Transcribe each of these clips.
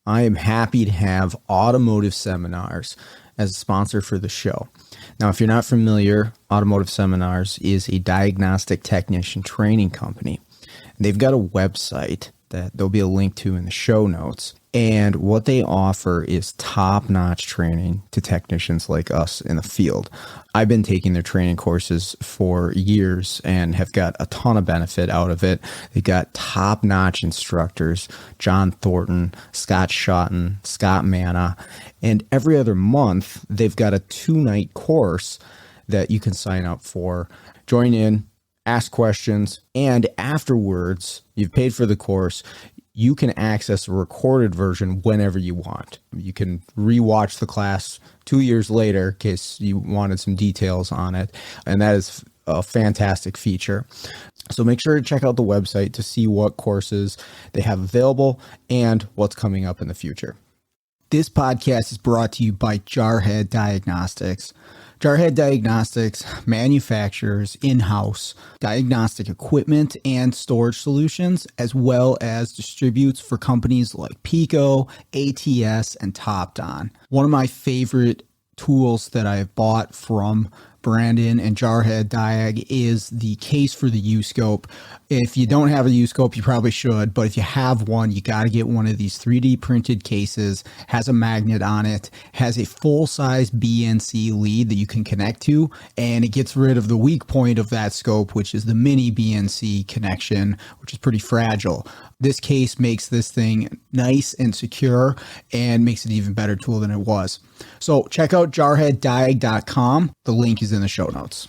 I am happy to have Automotive Seminars as a sponsor for the show. Now, if you're not familiar, Automotive Seminars is a diagnostic technician training company. They've got a website that there'll be a link to in the show notes. And what they offer is top-notch training to technicians like us in the field. I've been taking their training courses for years and have got a ton of benefit out of it. They've got top-notch instructors, John Thornton, Scott Shotton, Scott Manna, and every other month they've got a 2-night course that you can sign up for. Join in, ask questions, and afterwards, you've paid for the course, you can access a recorded version whenever you want. You can rewatch the class 2 years later in case you wanted some details on it, and that is a fantastic feature. So make sure to check out the website to see what courses they have available and what's coming up in the future. This podcast is brought to you by Jarhead Diagnostics. Jarhead Diagnostics manufactures in-house diagnostic equipment and storage solutions, as well as distributes for companies like Pico, ATS, and TopDon. One of my favorite tools that I've bought from Brandon and Jarhead Diag is the case for the U-Scope. If you don't have a U-Scope, you probably should, but if you have one, you got to get one of these 3D printed cases, has a magnet on it, has a full-size BNC lead that you can connect to, and it gets rid of the weak point of that scope, which is the mini BNC connection, which is pretty fragile. This case makes this thing nice and secure and makes it an even better tool than it was. So check out jarheaddiag.com. The link is in the show notes.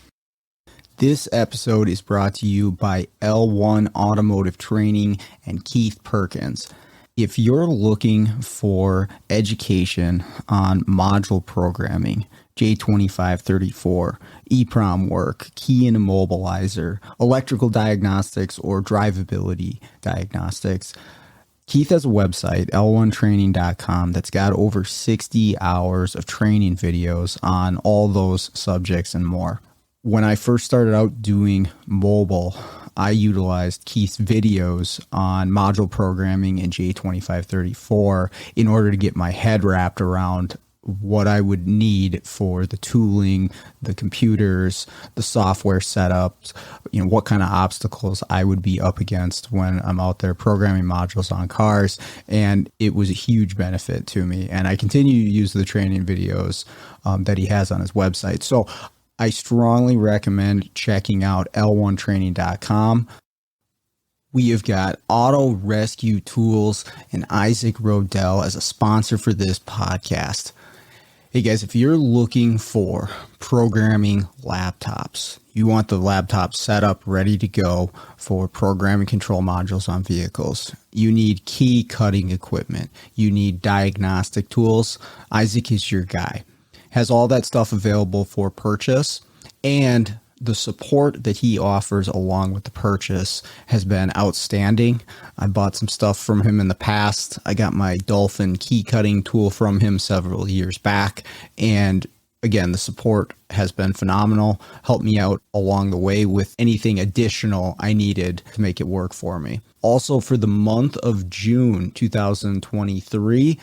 This episode is brought to you by L1 Automotive Training and Keith Perkins. If you're looking for education on module programming, J2534, EEPROM work, key and immobilizer, electrical diagnostics, or drivability diagnostics, Keith has a website, l1training.com, that's got over 60 hours of training videos on all those subjects and more. When I first started out doing mobile, I utilized Keith's videos on module programming in J2534 in order to get my head wrapped around what I would need for the tooling, the computers, the software setups, what kind of obstacles I would be up against when I'm out there programming modules on cars. And it was a huge benefit to me. And I continue to use the training videos that he has on his website. So I strongly recommend checking out l1training.com. We have got Auto Rescue Tools and Isaac Rodell as a sponsor for this podcast. Hey guys, if you're looking for programming laptops, you want the laptop set up ready to go for programming control modules on vehicles, you need key cutting equipment, you need diagnostic tools, Isaac is your guy. Has all that stuff available for purchase, and the support that he offers along with the purchase has been outstanding. I bought some stuff from him in the past. I got my Dolphin key cutting tool from him several years back. And again, the support has been phenomenal. Helped me out along the way with anything additional I needed to make it work for me. Also, for the month of June 2023,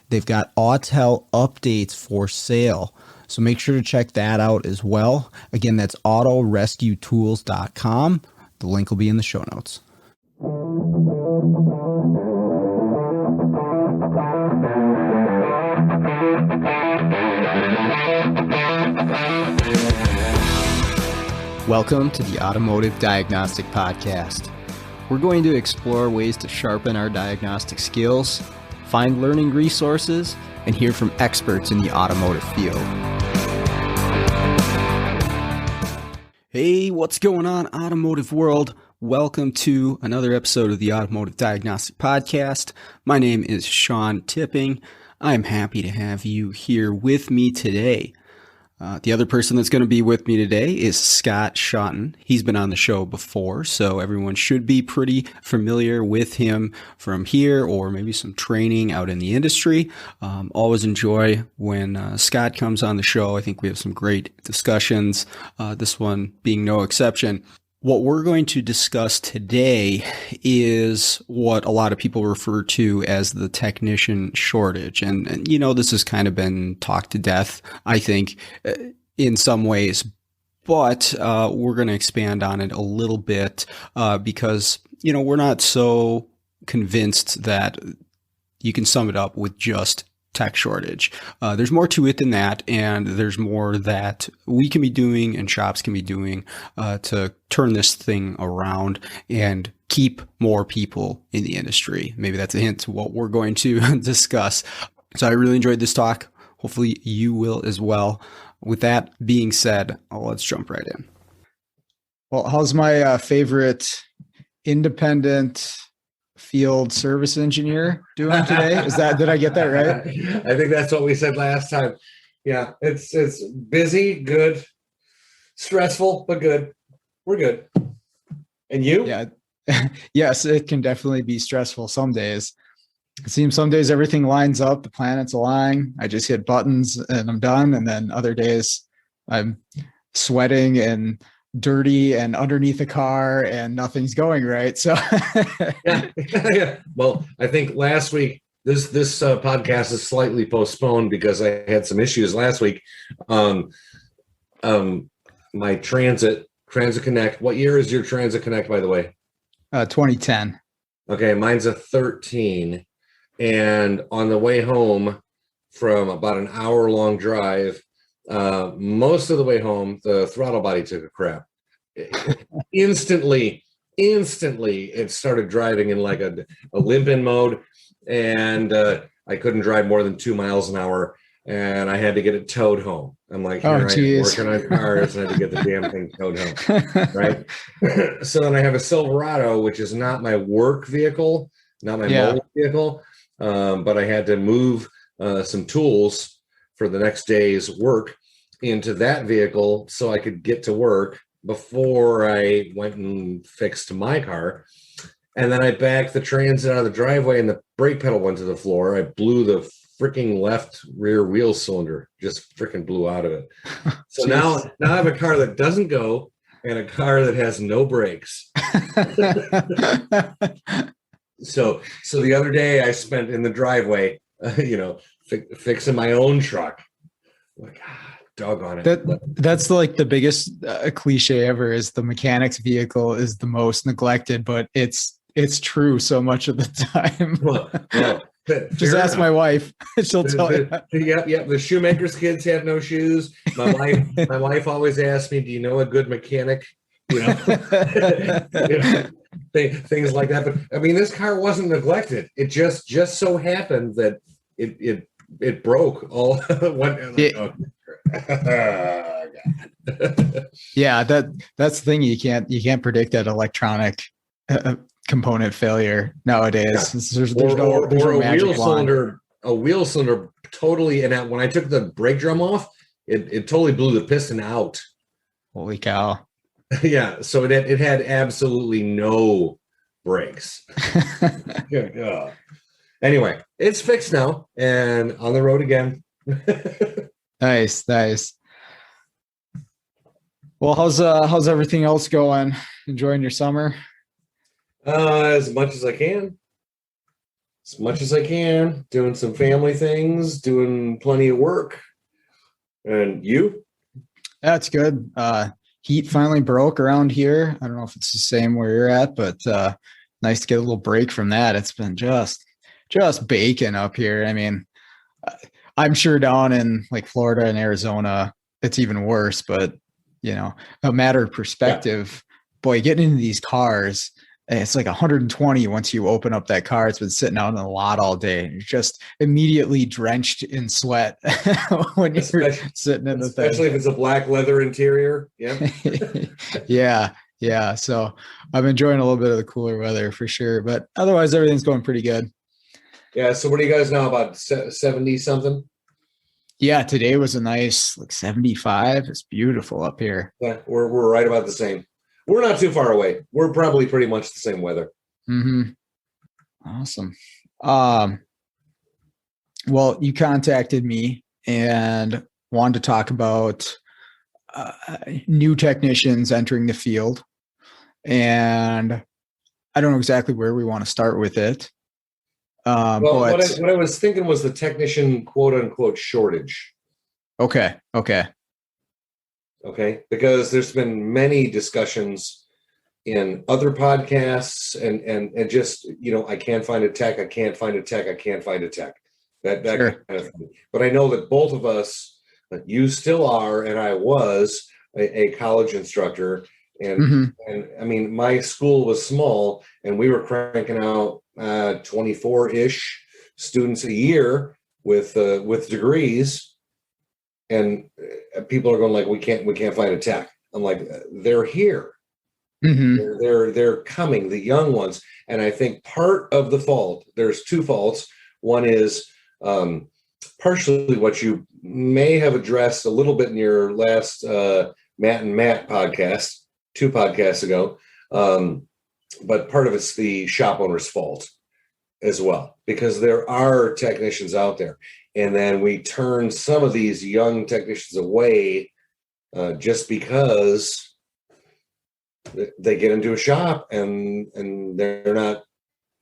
they've got Autel updates for sale. So make sure to check that out as well. Again, that's autorescuetools.com. The link will be in the show notes. Welcome to the Automotive Diagnostic Podcast. We're going to explore ways to sharpen our diagnostic skills, find learning resources, and hear from experts in the automotive field. Hey, what's going on, automotive world? Welcome to another episode of the Automotive Diagnostic Podcast. My name is Sean Tipping. I'm happy to have you here with me today. The other person that's going to be with me today is Scott Shotton. He's been on the show before, so everyone should be pretty familiar with him from here or maybe some training out in the industry. Always enjoy when Scott comes on the show. I think we have some great discussions, this one being no exception. What we're going to discuss today is what a lot of people refer to as the technician shortage. And this has kind of been talked to death, I think, in some ways. But we're going to expand on it a little bit because, we're not so convinced that you can sum it up with just tech shortage. There's more to it than that, and there's more that we can be doing and shops can be doing to turn this thing around and keep more people in the industry. Maybe that's a hint to what we're going to discuss. So I really enjoyed this talk. Hopefully you will as well. With that being said, let's jump right in. Well, how's my favorite independent field service engineer doing today? Did I get that right? I think that's what we said last time. Yeah, it's busy, good, stressful, but good. We're good. And you? Yeah. Yes, it can definitely be stressful some days. It seems some days everything lines up, the planets align. I just hit buttons and I'm done. And then other days I'm sweating and dirty and underneath a car and nothing's going right. So yeah. Well, I think last week, this podcast is slightly postponed because I had some issues last week. My Transit Connect. What year is your Transit Connect, by the way? 2010. Okay, mine's a 13. And on the way home from about an hour-long drive, most of the way home, the throttle body took a crap. Instantly, it started driving in like a limp-in mode, and I couldn't drive more than 2 miles an hour, and I had to get it towed home. I'm like, here I am working on cars, and I had to get the damn thing towed home, right? So then I have a Silverado, which is not my work vehicle, not my mobile vehicle, but I had to move some tools for the next day's work into that vehicle so I could get to work before I went and fixed my car. And then I backed the Transit out of the driveway and the brake pedal went to the floor. I blew the freaking left rear wheel cylinder, just freaking blew out of it. So now I have a car that doesn't go and a car that has no brakes. So the other day I spent in the driveway, fixing my own truck. Like, doggone it. That's like the biggest cliche ever, is the mechanic's vehicle is the most neglected, but it's true so much of the time. Well, just ask my wife. She'll tell you. Yep. The shoemaker's kids have no shoes. My wife always asks me, do you know a good mechanic? Things like that. But I mean, this car wasn't neglected. It just so happened that it broke all. Yeah, that's the thing. You can't predict that electronic component failure nowadays. Yeah. There's no magic wand. A wheel cylinder totally. And when I took the brake drum off, it totally blew the piston out. Holy cow! Yeah, so it had absolutely no brakes. Anyway, it's fixed now and on the road again. Nice. Well, how's everything else going? Enjoying your summer? As much as I can. Doing some family things, doing plenty of work. And you? That's good. Heat finally broke around here. I don't know if it's the same where you're at, but nice to get a little break from that. It's been just baking up here. I mean, I'm sure down in like Florida and Arizona, it's even worse, but a matter of perspective, boy, getting into these cars, it's like 120 once you open up that car. It's been sitting out in the lot all day. You're just immediately drenched in sweat when you're sitting in the thing. Especially if it's a black leather interior. Yeah. Yeah. So I'm enjoying a little bit of the cooler weather for sure. But otherwise, everything's going pretty good. Yeah. So what do you guys know about 70 something? Yeah. Today was a nice 75. It's beautiful up here. Yeah. We're right about the same. We're not too far away. We're probably pretty much the same weather. Mm-hmm. Awesome. Well, you contacted me and wanted to talk about new technicians entering the field. and I don't know exactly where we want to start with it. Well, what I was thinking was the technician quote unquote shortage. Okay. Because there's been many discussions in other podcasts and just, I can't find a tech. I can't find a tech. I can't find a tech. That sure. kind of thing. But I know that both of us, you still are, and I was a college instructor. And I mean, my school was small, and we were cranking out 24-ish students a year with degrees, and people are going like, we can't find a tech. I'm like, they're here. They're coming, the young ones. And I think part of the fault, there's two faults. One is partially what you may have addressed a little bit in your last Matt and Matt podcast, 2 podcasts ago. But part of it's the shop owner's fault as well, because there are technicians out there. And then we turn some of these young technicians away just because they get into a shop and they're not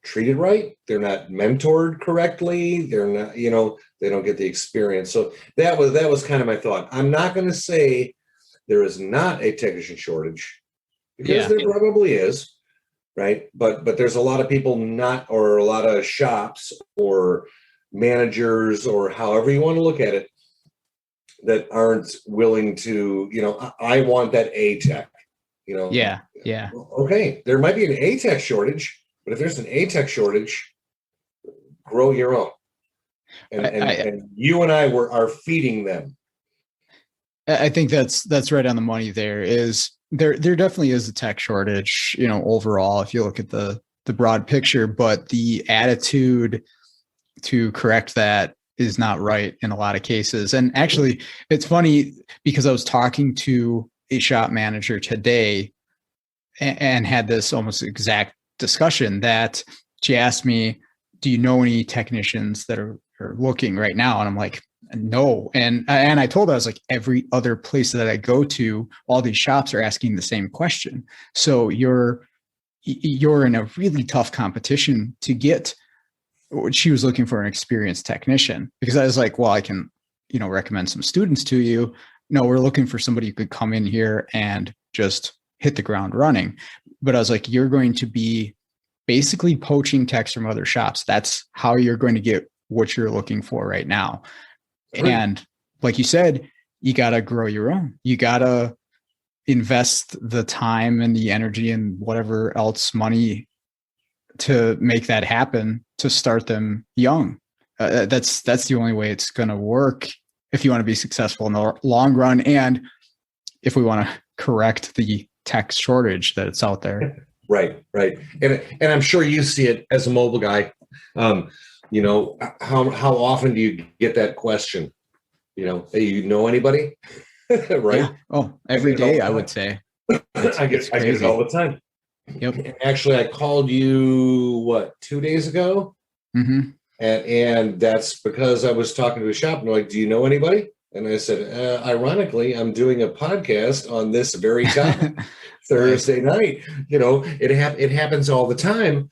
treated right. They're not mentored correctly. They're not, they don't get the experience. So that was kind of my thought. I'm not going to say there is not a technician shortage, because there probably is, right? But there's a lot of people or a lot of shops or managers, or however you want to look at it, that aren't willing to, I want that A tech, Yeah. Okay, there might be an A tech shortage, but if there's an A tech shortage, grow your own. And you and I are feeding them. I think that's right on the money. There definitely is a tech shortage, overall, if you look at the broad picture, but the attitude to correct that is not right in a lot of cases. And actually, it's funny because I was talking to a shop manager today and had this almost exact discussion, that she asked me, do you know any technicians that are looking right now? And I'm like, no. And I told her, I was like, every other place that I go to, all these shops are asking the same question. So you're in a really tough competition to get. She was looking for an experienced technician, because I was like, well, I can, recommend some students to you. No, we're looking for somebody who could come in here and just hit the ground running. But I was like, you're going to be basically poaching techs from other shops. That's how you're going to get what you're looking for right now. Right. And like you said, you got to grow your own. You got to invest the time and the energy and whatever else money to make that happen, to start them young. That's the only way it's going to work if you want to be successful in the long run, and if we want to correct the tech shortage that it's out there. Right. And I'm sure you see it as a mobile guy. How often do you get that question? Hey, you know anybody? Right? Yeah. Oh, every day, I would say. I get it all the time. Yep. Actually, I called you 2 days ago, and that's because I was talking to a shop and they're like, "Do you know anybody?" And I said, "Ironically, I'm doing a podcast on this very topic Thursday night." It happens all the time.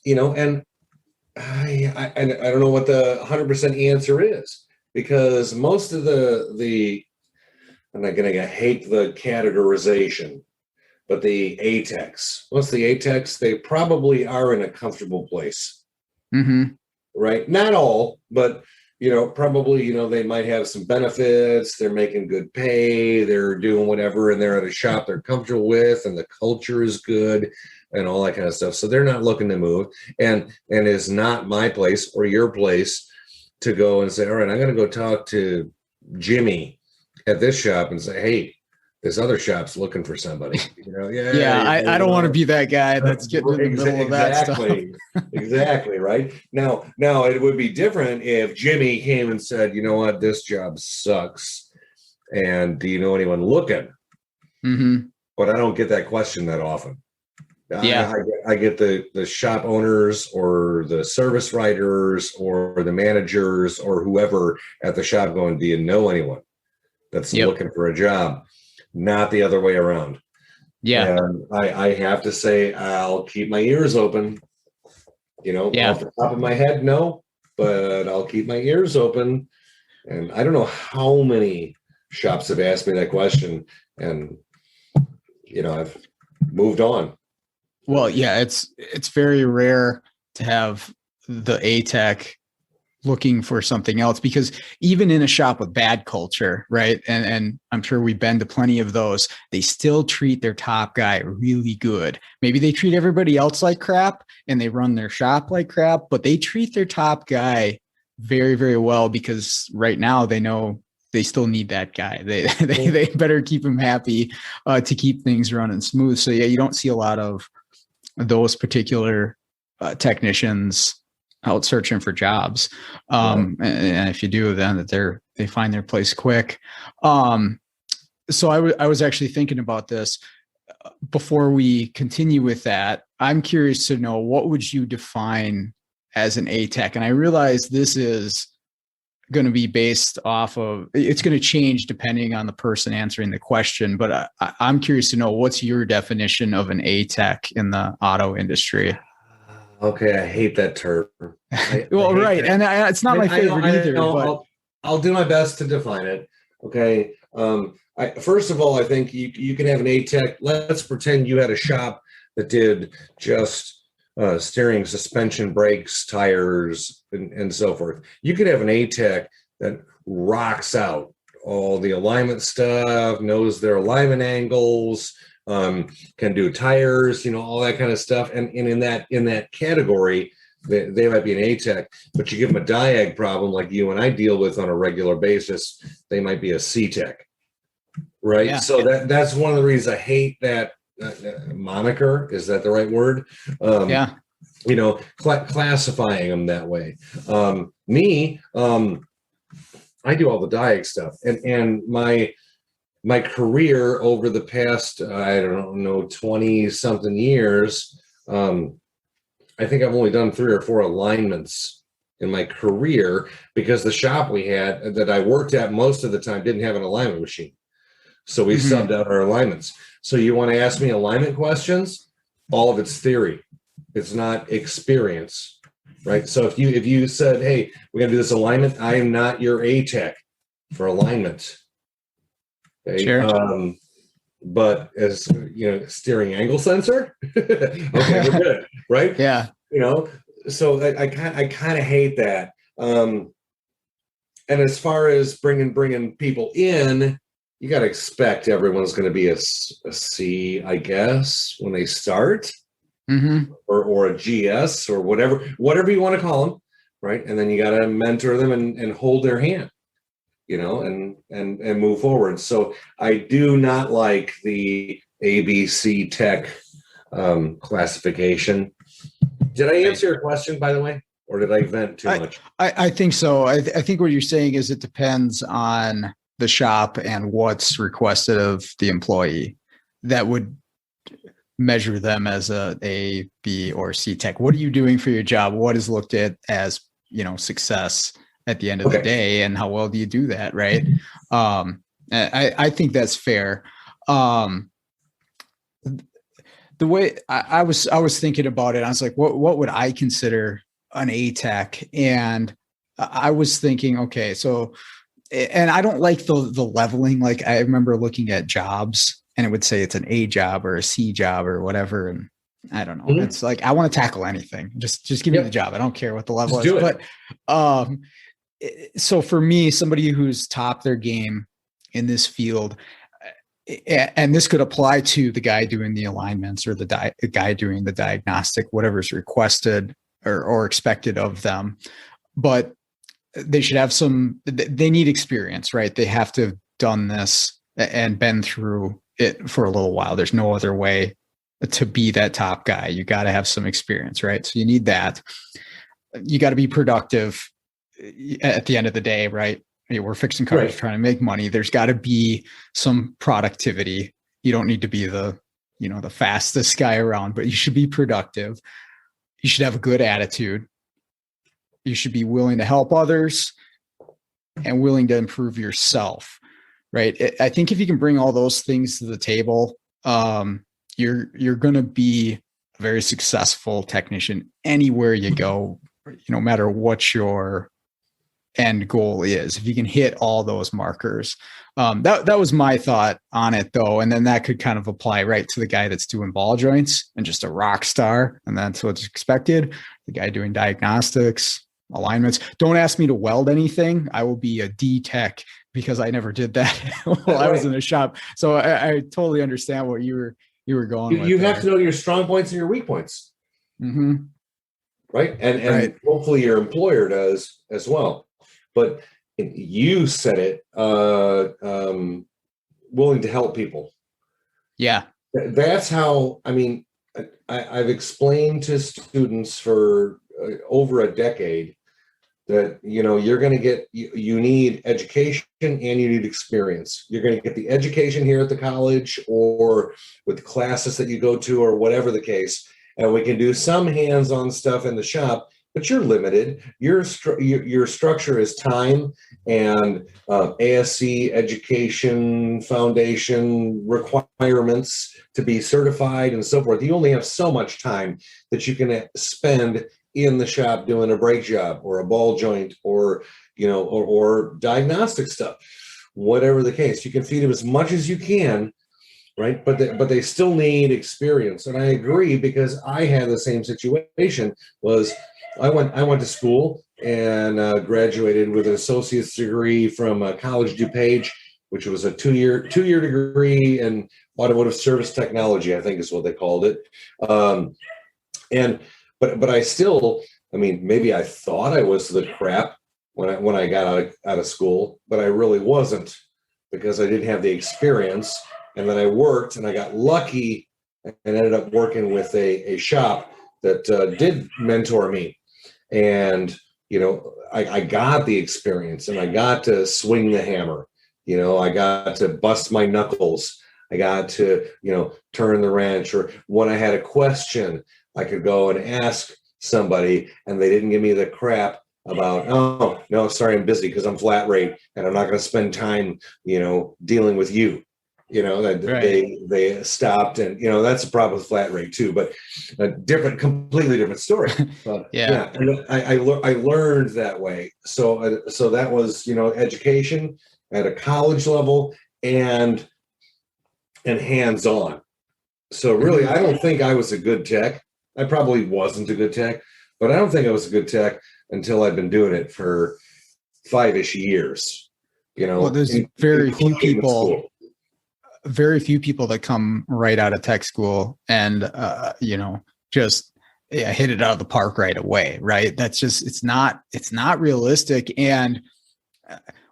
And I don't know what the 100% answer is, because most of the I'm not going to hate the categorization, but the ATEX, most of the ATEX, they probably are in a comfortable place, right? Not all, but probably, they might have some benefits. They're making good pay. They're doing whatever, and they're at a shop they're comfortable with, and the culture is good, and all that kind of stuff. So they're not looking to move, and it's not my place or your place to go and say, all right, I'm going to go talk to Jimmy at this shop and say, hey, this other shop's looking for somebody. I don't want to be that guy that's getting in the middle of that stuff. Exactly, right? Now it would be different if Jimmy came and said, you know what, this job sucks, and do you know anyone looking? But I don't get that question that often. I get the shop owners or the service writers or the managers or whoever at the shop going, do you know anyone that's looking for a job? Not the other way around. Yeah. And I have to say, I'll keep my ears open. Yeah. Off the top of my head, no, but I'll keep my ears open. And I don't know how many shops have asked me that question, and I've moved on. Well, yeah, it's very rare to have the A tech looking for something else, because even in a shop with bad culture, right? And I'm sure we've been to plenty of those, they still treat their top guy really good. Maybe they treat everybody else like crap and they run their shop like crap, but they treat their top guy very, very well, because right now they know they still need that guy. They better keep him happy to keep things running smooth. So yeah, you don't see a lot of those particular technicians out searching for jobs. And if you do, then that they find their place quick. So I was actually thinking about this before we continue with that. I'm curious to know, what would you define as an A tech? And I realize this is going to be based off of, it's going to change depending on the person answering the question, but I'm curious to know, what's your definition of an A tech in the auto industry? Okay, I hate that term. Well, right, that. And it's not my favorite either. But I'll do my best to define it. Okay. First of all, I think you can have an A tech. Let's pretend you had a shop that did just steering, suspension, brakes, tires, and so forth. You could have an A tech that rocks out all the alignment stuff, knows their alignment angles, can do tires, all that kind of stuff. And in that category, they might be an A tech, but you give them a diag problem like you and I deal with on a regular basis, they might be a C tech, right? Yeah. So that's one of the reasons I hate that moniker. Is that the right word? Classifying them that way. I do all the diag stuff, and my career over the past, I don't know, 20 something years, I think I've only done 3 or 4 alignments in my career, because the shop we had that I worked at most of the time didn't have an alignment machine. So we subbed out our alignments. So you want to ask me alignment questions? All of it's theory. It's not experience, right? So if you said, hey, we're going to do this alignment, I am not your A tech for alignment. Okay. Sure. But as steering angle sensor, okay, we're good, right? Yeah. So I kind of hate that. And as far as bringing people in, you got to expect everyone's going to be a C, I guess, when they start, or a GS, or whatever you want to call them, right? And then you got to mentor them and hold their hand. And move forward. So I do not like the ABC tech classification. Did I answer your question, by the way, or did I vent too much? I think so. I think what you're saying is it depends on the shop and what's requested of the employee that would measure them as a B, or C tech. What are you doing for your job? What is looked at as, success at the end of the day, and how well do you do that, right? I think that's fair. The way I was thinking about it, I was like, what would I consider an A tech? And I was thinking, okay, so, and I don't like the leveling. Like, I remember looking at jobs and it would say it's an A job or a C job or whatever, and I don't know. It's like, I want to tackle anything. Just give me the job. I don't care what the level is. But so for me, somebody who's topped their game in this field, and this could apply to the guy doing the alignments, or the guy doing the diagnostic, whatever's requested or expected of them, but they should have they need experience, right? They have to have done this and been through it for a little while. There's no other way to be that top guy. You got to have some experience, right? So you need that. You got to be productive at the end of the day, right? We're fixing cars, trying to make money. There's got to be some productivity. You don't need to be the fastest guy around, but you should be productive. You should have a good attitude. You should be willing to help others and willing to improve yourself, right? I think if you can bring all those things to the table, you're going to be a very successful technician anywhere you go, no matter what your end goal is. If you can hit all those markers, that was my thought on it, though. And then that could kind of apply right to the guy that's doing ball joints and just a rock star, and that's what's expected. The guy doing diagnostics, alignments. Don't ask me to weld anything. I will be a D tech because I never did that while I was in the shop. So I totally understand what you were going with. You have to know your strong points and your weak points. Mm-hmm. Right. And hopefully your employer does as well. But you said it, willing to help people. Yeah. That's how, I mean, I've explained to students for over a decade that, you're going to get, you need education and you need experience. You're going to get the education here at the college or with the classes that you go to or whatever the case. And we can do some hands-on stuff in the shop, but you're limited. Your structure is time and ASC education foundation requirements to be certified and so forth. You only have so much time that you can spend in the shop doing a brake job or a ball joint or or diagnostic stuff, whatever the case. You can feed them as much as you can, right? But they still need experience. And I agree, because I had the same situation. I went to school and graduated with an associate's degree from College DuPage, which was a two-year degree in automotive service technology, I think is what they called it. But I still, maybe I thought I was the crap when I got out of school, but I really wasn't, because I didn't have the experience. And then I worked, and I got lucky and ended up working with a shop that did mentor me. And, I got the experience, and I got to swing the hammer. I got to bust my knuckles. I got to, turn the wrench, or when I had a question, I could go and ask somebody, and they didn't give me the crap about, oh, no, sorry, I'm busy because I'm flat rate and I'm not going to spend time, dealing with you. Right. They stopped, and that's a problem with flat rate too, but a completely different story. Yeah. And I learned that way. So that was education at a college level and hands-on. So really, I don't think I was a good tech. I probably wasn't a good tech, but I don't think I was a good tech until I've been doing it for 5-ish years. Well, there's very few people that come right out of tech school and just hit it out of the park right away, right? That's just it's not realistic. And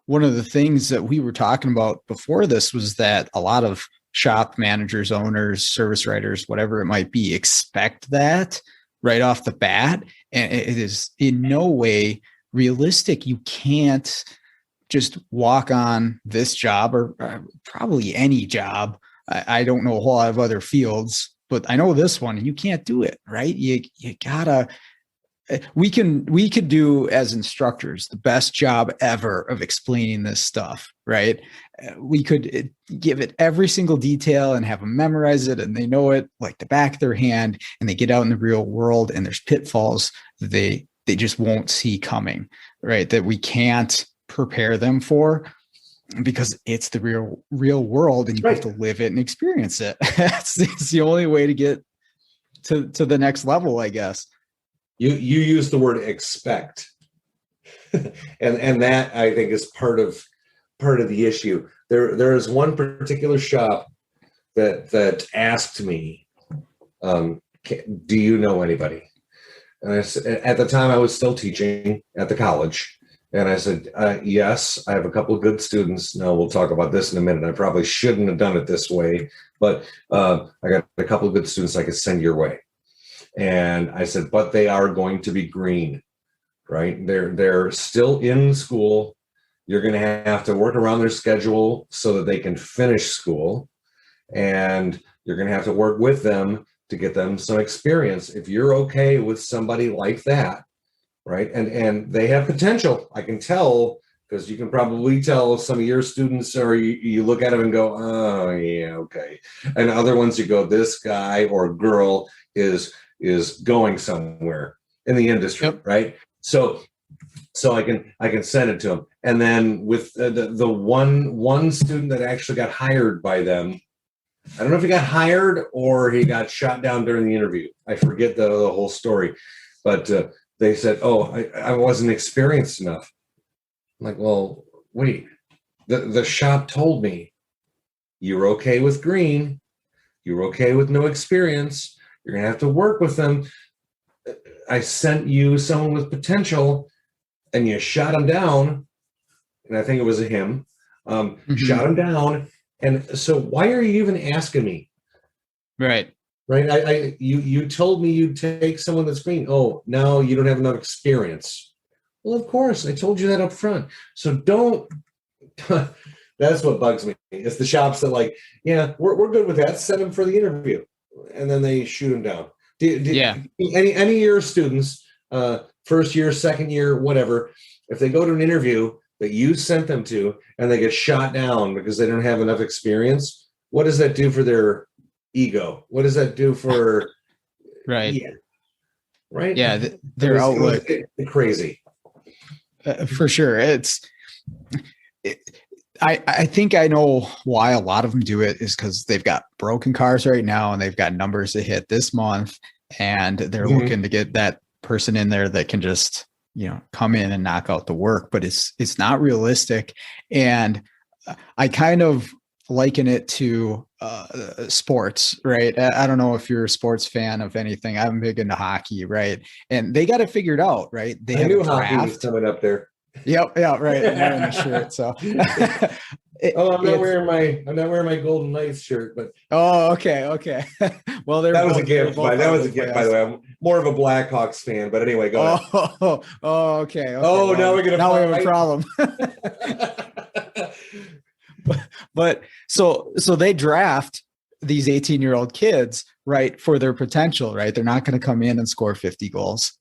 one of the things that we were talking about before this was that a lot of shop managers, owners, service writers, whatever it might be, expect that right off the bat, and it is in no way realistic. You can't just walk on this job or probably any job. I don't know a whole lot of other fields, but I know this one, and you can't do it, right? You gotta, we could do as instructors the best job ever of explaining this stuff, right? We could give it every single detail and have them memorize it, and they know it like the back of their hand, and they get out in the real world and there's pitfalls that they just won't see coming, right? That we can't prepare them for, because it's the real world, and you have to live it and experience it. It's the only way to get to the next level, I guess. You use the word expect, and that, I think, is part of the issue. There is one particular shop that asked me, do you know anybody? And I said, at the time I was still teaching at the college. And I said, yes, I have a couple of good students. Now, we'll talk about this in a minute. I probably shouldn't have done it this way, but I got a couple of good students I could send your way. And I said, but they are going to be green, right? They're still in school. You're going to have to work around their schedule so that they can finish school. And you're going to have to work with them to get them some experience. If you're okay with somebody like that, right? And they have potential. I can tell because you can probably tell some of your students, or you look at them and go, oh yeah, okay. And other ones you go, this guy or girl is going somewhere in the industry, Yep. right? So I can send it to them. And then with the one student that actually got hired by them, I don't know if he got hired or he got shot down during the interview. I forget the whole story, but they said, oh, I wasn't experienced enough. I'm like, well, wait, the shop told me you're okay with green. You're okay with no experience. You're going to have to work with them. I sent you someone with potential and you shot him down. And I think it was a him. Shot him down. And so why are you even asking me? Right. Right. You told me you'd take someone that's green. Oh, now you don't have enough experience. Well, of course, I told you that up front. So don't. That's what bugs me. It's the shops that like, yeah, we're good with that. Send them for the interview, and then they shoot them down. Yeah. Any of your students, first year, second year, whatever, if they go to an interview that you sent them to and they get shot down because they don't have enough experience, what does that do for their ego? What does that do for? Right. Yeah. Right. Yeah. Their outlook. Crazy. For sure. I think I know why a lot of them do it is because they've got broken cars right now and they've got numbers to hit this month and they're looking to get that person in there that can just, come in and knock out the work, but it's not realistic. And I kind of liken it to sports, right? I don't know if you're a sports fan of anything. I'm big into hockey, right? And they got it figured out, right? They have a draft. Hockey was coming up there. Yep. Yeah. Right. I'm wearing the shirt. So. I'm not wearing my Golden Knights shirt, but. Oh, okay. Well, that was a gift. By the way. I'm more of a Blackhawks fan, but anyway, go ahead. Okay. Oh, now we have a problem. But so they draft these 18-year-old kids, right, for their potential, right? They're not going to come in and score 50 goals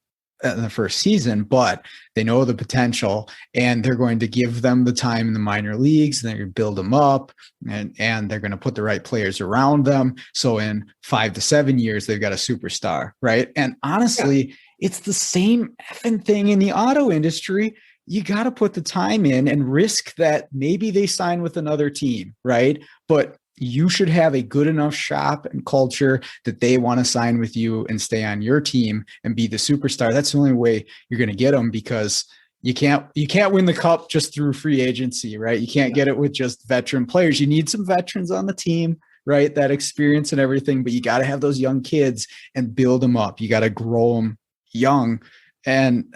in the first season, but they know the potential and they're going to give them the time in the minor leagues and they're going to build them up and they're going to put the right players around them. So in 5 to 7 years, they've got a superstar, right? And honestly, it's the same effing thing in the auto industry. You got to put the time in and risk that maybe they sign with another team, right? But you should have a good enough shop and culture that they want to sign with you and stay on your team and be the superstar. That's the only way you're going to get them, because you can't win the cup just through free agency, right? You can't get it with just veteran players. You need some veterans on the team, right? That experience and everything, but you got to have those young kids and build them up. You got to grow them young. And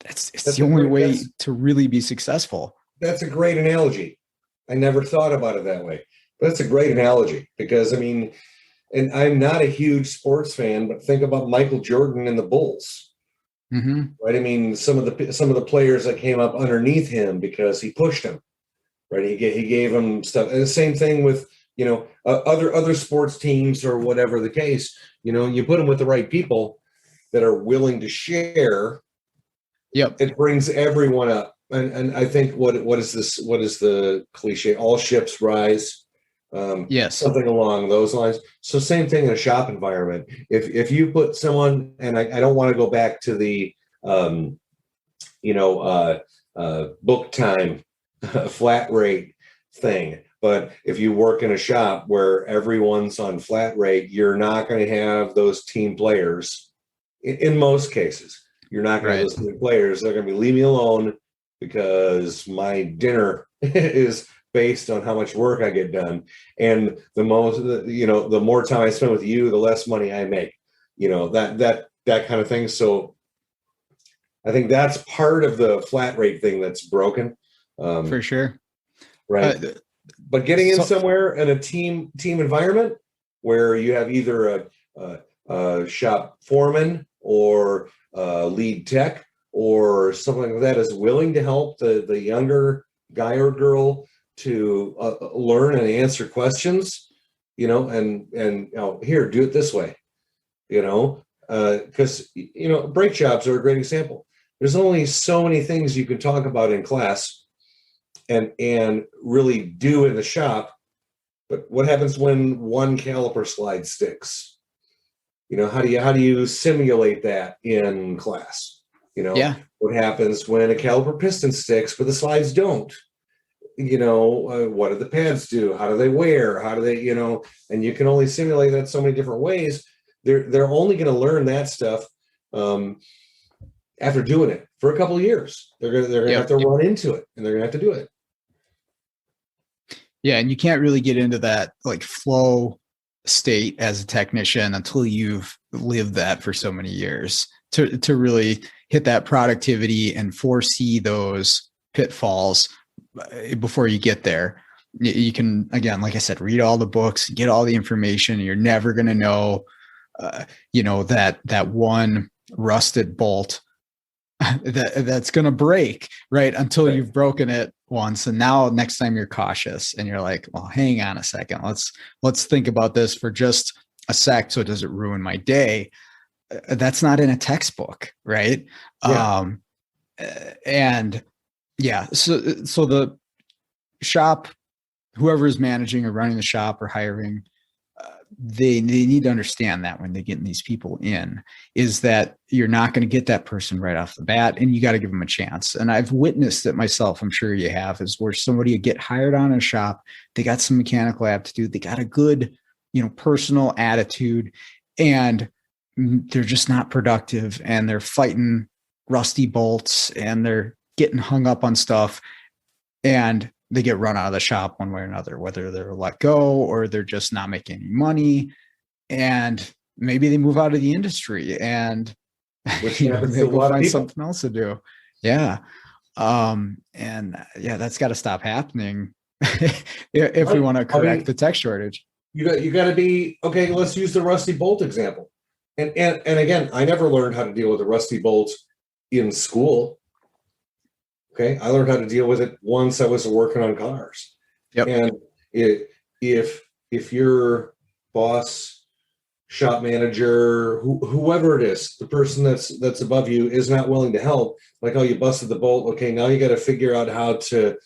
it's the only way to really be successful. That's a great analogy. I never thought about it that way. But that's a great analogy because, I mean, and I'm not a huge sports fan, but think about Michael Jordan and the Bulls, right? I mean, some of the players that came up underneath him because he pushed them, right? He gave them stuff. And the same thing with, other sports teams or whatever the case, you put them with the right people that are willing to share. Yep. It brings everyone up. And I think what is this? What is the cliche? All ships rise. Yes, something along those lines. So same thing in a shop environment. If you put someone, and I don't want to go back to the book time flat rate thing, but if you work in a shop where everyone's on flat rate, you're not going to have those team players. In most cases, you're not going to have those team players. They're going to be, leave me alone because my dinner is based on how much work I get done. And the more time I spend with you, the less money I make, that kind of thing. So I think that's part of the flat rate thing that's broken. For sure. Right. But getting in somewhere in a team environment where you have either a shop foreman or lead tech or something like that is willing to help the younger guy or girl to learn and answer questions, and here, do it this way, because, brake jobs are a great example. There's only so many things you can talk about in class and really do in the shop. But what happens when one caliper slide sticks? How do you simulate that in class? What happens when a caliper piston sticks but the slides don't? What do the pads do? How do they wear? How do they, and you can only simulate that so many different ways. They're only going to learn that stuff after doing it for a couple of years. They're gonna have to run into it, and they're gonna have to do it. Yeah, and you can't really get into that like flow state as a technician until you've lived that for so many years to really hit that productivity and foresee those pitfalls before you get there. You can, again, like I said, read all the books, get all the information, and you're never going to know, that one rusted bolt that's going to break, right? Until you've broken it once. And now next time you're cautious and you're like, well, hang on a second. Let's think about this for just a sec. So it doesn't ruin my day. That's not in a textbook. Right. Yeah. So the shop, whoever is managing or running the shop or hiring, they need to understand that when they get these people in, is that you're not going to get that person right off the bat, and you got to give them a chance. And I've witnessed it myself. I'm sure you have, is where somebody would get hired on a shop. They got some mechanical aptitude. They got a good, personal attitude, and they're just not productive, and they're fighting rusty bolts, and they're getting hung up on stuff, and they get run out of the shop one way or another, whether they're let go or they're just not making any money. And maybe they move out of the industry and they go find something else to do. Yeah. That's got to stop happening if we want to correct the tech shortage. You got to be, okay, let's use the rusty bolt example. And again, I never learned how to deal with a rusty bolt in school. Okay, I learned how to deal with it once I was working on cars. Yep. And if your boss, shop manager, whoever it is, the person that's above you is not willing to help, like, oh, you busted the bolt. Okay, now you got to figure out how to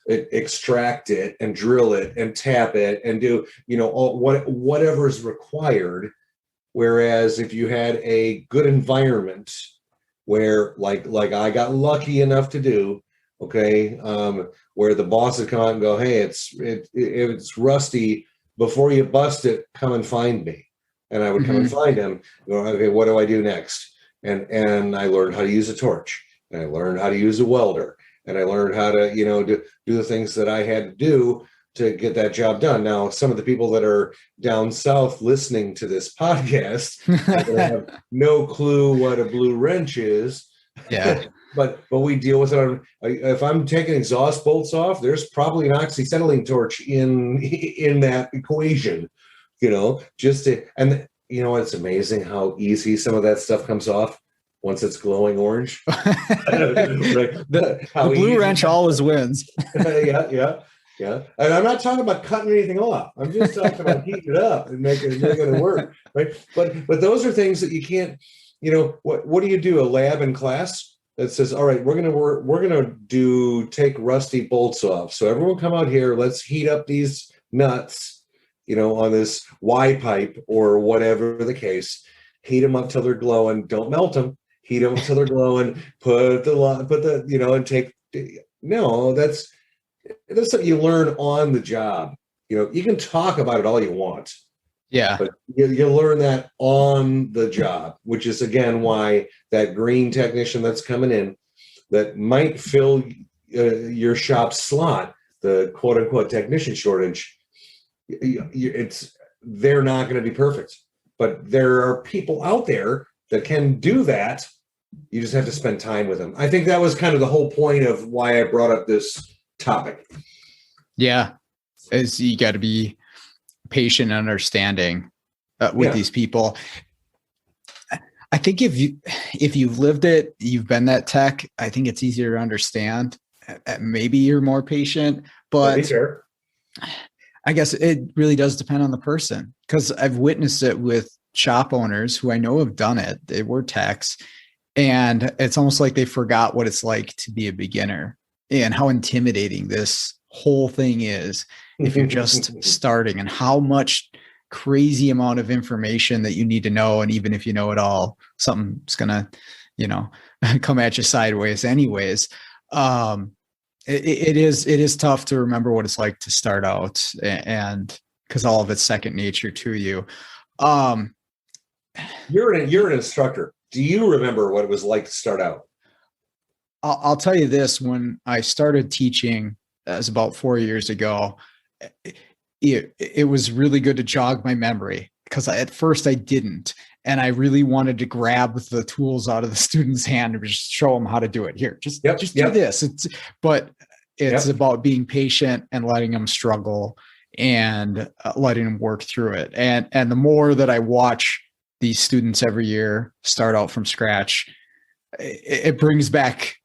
extract it and drill it and tap it and do whatever is required. Whereas if you had a good environment where like I got lucky enough to do, okay, where the boss would come out and go, hey, it's rusty. Before you bust it, come and find me. And I would come and find him. Go, okay, what do I do next? And I learned how to use a torch, and I learned how to use a welder, and I learned how to do the things that I had to do to get that job done. Now, some of the people that are down south listening to this podcast have no clue what a blue wrench is. Yeah. but we deal with it. If I'm taking exhaust bolts off, there's probably an oxyacetylene torch in that equation, and it's amazing how easy some of that stuff comes off once it's glowing orange. The blue wrench always wins. Yeah. And I'm not talking about cutting anything off. I'm just talking about heating it up and making it work. Right. But those are things that you can't, what do you do? A lab in class that says, all right, we're going to take rusty bolts off. So everyone come out here, let's heat up these nuts, on this Y pipe or whatever the case, heat them up till they're glowing. Don't melt them. Heat them until they're glowing, and take, no, that's something you learn on the job. You can talk about it all you want. Yeah. But you learn that on the job, which is, again, why that green technician that's coming in that might fill your shop slot, the quote unquote technician shortage, they're not going to be perfect. But there are people out there that can do that. You just have to spend time with them. I think that was kind of the whole point of why I brought up this topic. Yeah, is you got to be patient and understanding with these people. I think if you've lived it, you've been that tech, I think it's easier to understand. Maybe you're more patient, but I guess it really does depend on the person, because I've witnessed it with shop owners who I know have done it. They were techs, and it's almost like they forgot what it's like to be a beginner. and how intimidating this whole thing is if you're just starting, and how much crazy amount of information that you need to know. And even if you know it all, something's gonna, come at you sideways anyways. It is tough to remember what it's like to start out, and because all of it's second nature to you. You're an instructor. Do you remember what it was like to start out? I'll tell you this, when I started teaching, that was about 4 years ago, it was really good to jog my memory, because at first I didn't. And I really wanted to grab the tools out of the student's hand and just show them how to do it. Here, just do this. But it's about being patient and letting them struggle and letting them work through it. And the more that I watch these students every year start out from scratch, it brings back,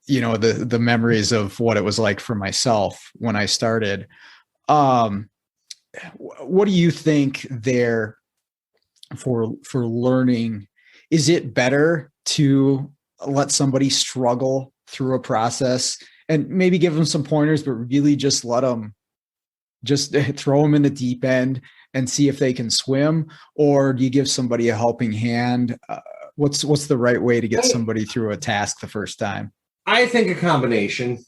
the memories of what it was like for myself when I started. What do you think there for learning? Is it better to let somebody struggle through a process and maybe give them some pointers, but really just let them, just throw them in the deep end and see if they can swim? Or do you give somebody a helping hand? What's the right way to get somebody through a task the first time? I think a combination.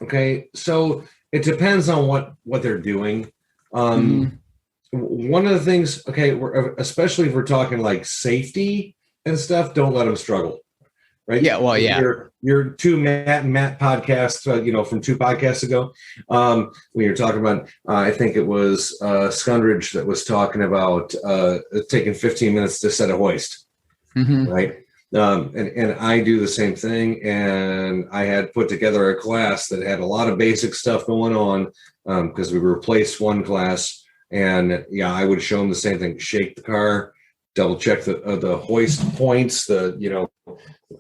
Okay. So it depends on what they're doing. One of the things, okay, especially if we're talking like safety and stuff, don't let them struggle. Right. Yeah. Well, yeah. Your two Matt and Matt podcasts, from 2 podcasts ago, when you're talking about, I think it was Scundridge that was talking about taking 15 minutes to set a hoist. Right. And I do the same thing. And I had put together a class that had a lot of basic stuff going on, because we replaced one class. And I would show them the same thing: shake the car, double check the hoist points, the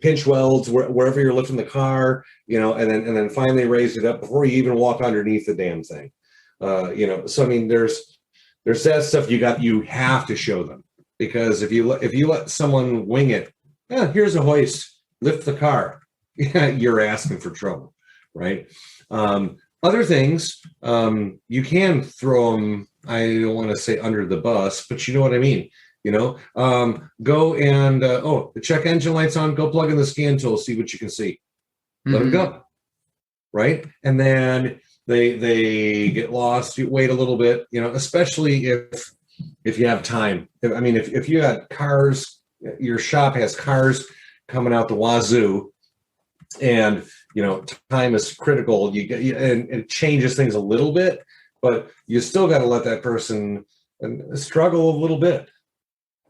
pinch welds wherever you're lifting the car, and then finally raise it up before you even walk underneath the damn thing. So I mean, there's that stuff you have to show them, because if you let someone wing it, here's a hoist, lift the car, you're asking for trouble, right? Other things, you can throw them, I don't want to say under the bus, but you know what I mean. Go and, the check engine light's on, go plug in the scan tool, see what you can see. Let them go. Right. And then they get lost. You wait a little bit, especially if you have time. If you got cars, your shop has cars coming out the wazoo, and, time is critical. And it changes things a little bit, but you still got to let that person struggle a little bit.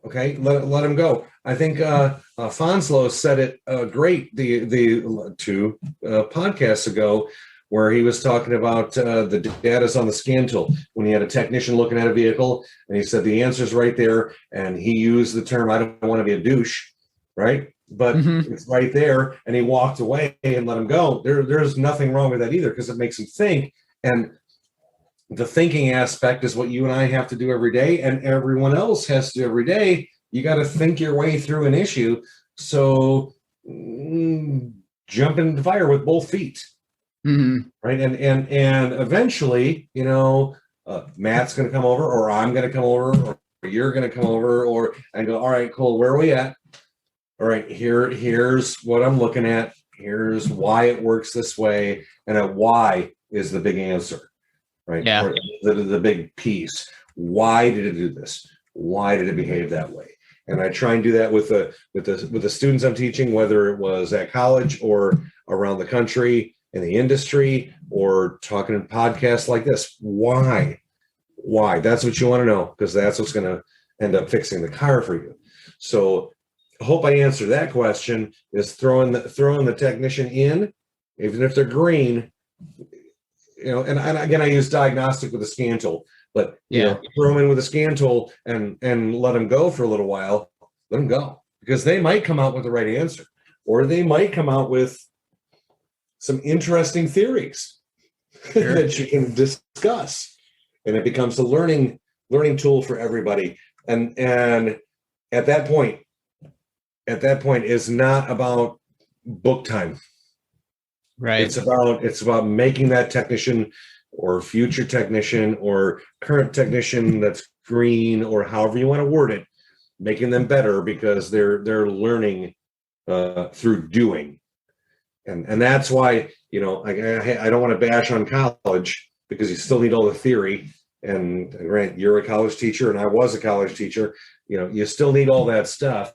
Okay, let him go. I think Fonslow said it great the 2 podcasts ago, where he was talking about the data's on the scan tool when he had a technician looking at a vehicle, and he said the answer's right there, and he used the term, "I don't want to be a douche," right? But it's right there, and he walked away and let him go. There's nothing wrong with that either, because it makes him think, and the thinking aspect is what you and I have to do every day, and everyone else has to do every day. You got to think your way through an issue. So jump into the fire with both feet. Right. And eventually, Matt's going to come over, or I'm going to come over, or you're going to come over, and go, all right, cool. Where are we at? All right, here's what I'm looking at. Here's why it works this way. And a why is the big answer. Right. Yeah. Or the big piece. Why did it do this? Why did it behave that way? And I try and do that with the students I'm teaching, whether it was at college or around the country in the industry, or talking in podcasts like this. Why? That's what you want to know, because that's what's going to end up fixing the car for you. So I hope I answered that question. Is throwing the technician in, even if they're green. And again, I use diagnostic with a scan tool, but throw them in with a scan tool and let them go for a little while. Let them go, because they might come out with the right answer, or they might come out with some interesting theories that you can discuss, and it becomes a learning tool for everybody. And at that point is not about book time. Right. It's about making that technician or future technician or current technician that's green, or however you want to word it, making them better because they're learning through doing. And that's why, I don't want to bash on college, because you still need all the theory. And right, you're a college teacher and I was a college teacher. You still need all that stuff,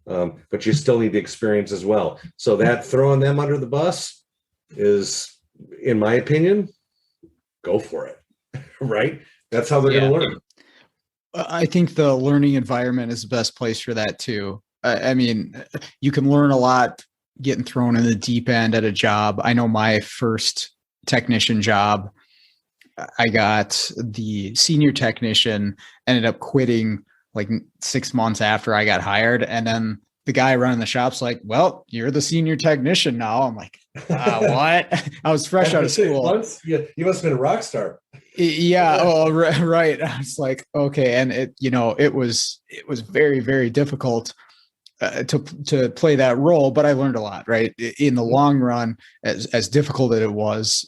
but you still need the experience as well. So that throwing them under the bus is, in my opinion, go for it. Right? That's how they're going to learn. I think the learning environment is the best place for that too. I mean, you can learn a lot getting thrown in the deep end at a job. I know my first technician job, I got the senior technician, ended up quitting like 6 months after I got hired. And then the guy running the shop's like, well, you're the senior technician now. I'm like, what? I was fresh out of school. You must have been a rock star. Yeah. Oh, right. I was like, okay. And it was very, very difficult to play that role, but I learned a lot, right? In the long run, as difficult as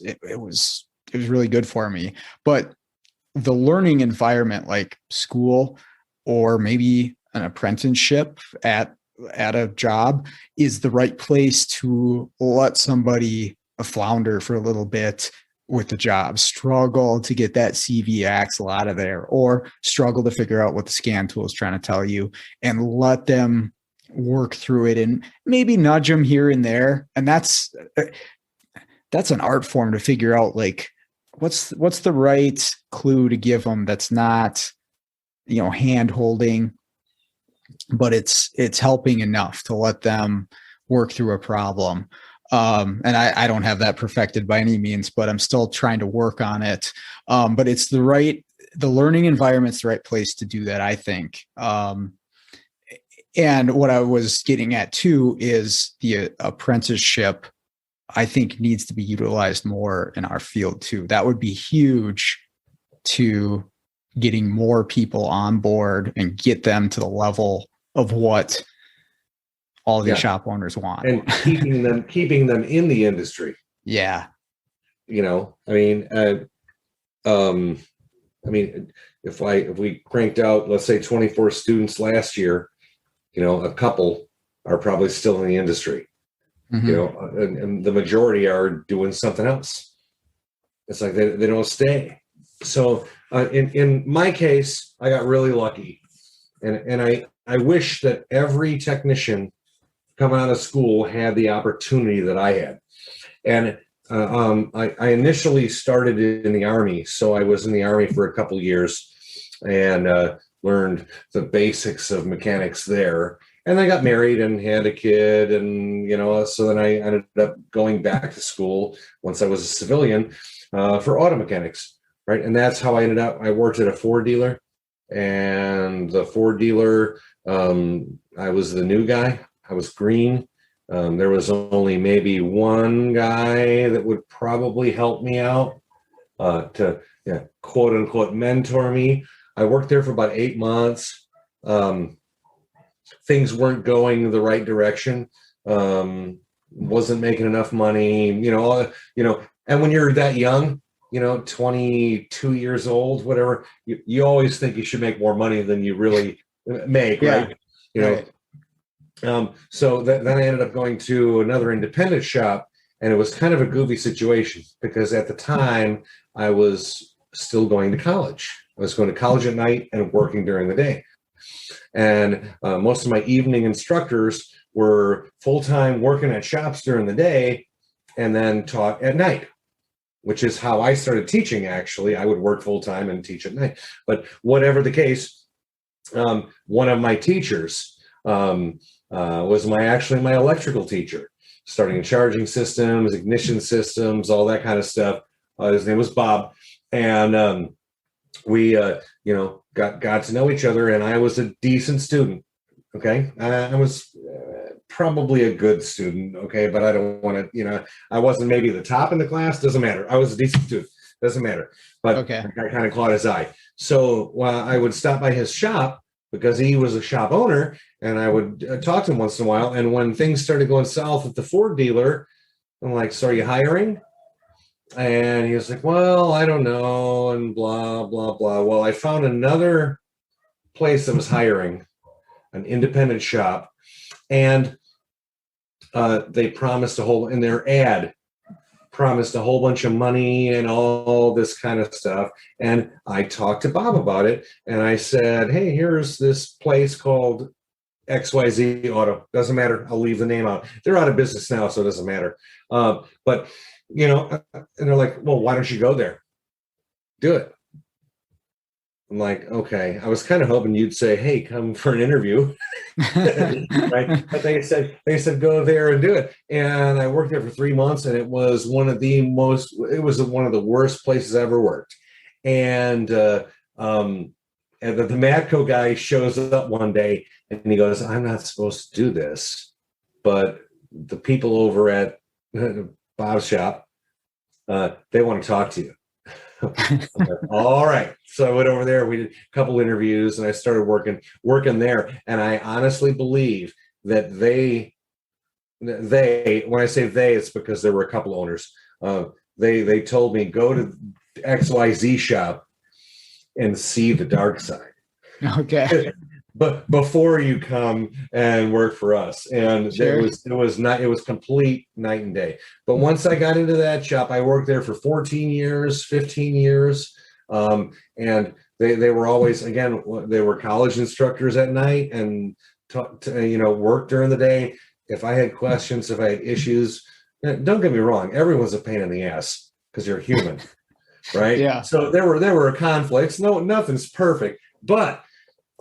it was really good for me. But the learning environment, like school or maybe an apprenticeship at a job, is the right place to let somebody flounder for a little bit with the job, struggle to get that CV axle out of there, or struggle to figure out what the scan tool is trying to tell you, and let them work through it and maybe nudge them here and there. And that's an art form to figure out, like, what's the right clue to give them that's not, hand holding, but it's helping enough to let them work through a problem. And I don't have that perfected by any means, but I'm still trying to work on it. But it's the learning environment's the right place to do that, I think. And what I was getting at too is the apprenticeship, I think, needs to be utilized more in our field too. That would be huge to getting more people on board and get them to the level of what all these shop owners want, and keeping them in the industry. Yeah. If we cranked out, let's say 24 students last year, a couple are probably still in the industry. Mm-hmm. And the majority are doing something else. It's like they don't stay. So in my case, I got really lucky, and I wish that every technician coming out of school had the opportunity that I had. And I initially started in the Army, so I was in the Army for a couple of years and learned the basics of mechanics there. And I got married and had a kid, and so then I ended up going back to school once I was a civilian for auto mechanics, right? And that's how I ended up. I worked at a Ford dealer, and the Ford dealer, I was the new guy. I was green. There was only maybe one guy that would probably help me out to quote unquote mentor me. I worked there for about 8 months. Things weren't going the right direction. Wasn't making enough money, and when you're that young, 22 years old, whatever, you always think you should make more money than you really make. Yeah. Right. So then I ended up going to another independent shop, and it was kind of a goofy situation because at the time I was still going to college. I was going to college at night and working during the day. And most of my evening instructors were full-time working at shops during the day and then taught at night, which is how I started teaching, actually. I would work full-time and teach at night. But whatever the case, one of my teachers was my electrical teacher, starting charging systems, ignition systems, all that kind of stuff. His name was Bob. And we, got to know each other, and I was a decent student. Okay. I was probably a good student. Okay. But I don't want to, I wasn't maybe the top in the class. Doesn't matter. I was a decent student. Doesn't matter. But okay. I kind of caught his eye. So I would stop by his shop because he was a shop owner, and I would talk to him once in a while. And when things started going south at the Ford dealer, I'm like, so are you hiring? And he was like, well, I don't know, and blah, blah, blah. Well, I found another place that was hiring, an independent shop, and they promised in their ad, promised a whole bunch of money and all this kind of stuff. And I talked to Bob about it, and I said, hey, here's this place called XYZ Auto. Doesn't matter. I'll leave the name out. They're out of business now, so it doesn't matter. But, and they're like, well, why don't you go there? Do it. I'm like, okay. I was kind of hoping you'd say, hey, come for an interview. Right. But they said, go there and do it. And I worked there for 3 months, and it was one of the worst places I ever worked. And the Matco guy shows up one day, and he goes, I'm not supposed to do this, but the people over at Bob's shop, they want to talk to you. All right. So I went over there. We did a couple interviews, and I started working there. And I honestly believe that they, when I say they, it's because there were a couple owners. They told me, go to XYZ shop and see the dark side. Okay. But before you come and work for us, and sure. it was complete night and day. But once I got into that shop, I worked there for 14 years, 15 years. And they were always, again, they were college instructors at night and worked during the day. If I had questions, if I had issues, don't get me wrong, everyone's a pain in the ass because you're human, right? Yeah. So there were conflicts. No, nothing's perfect, but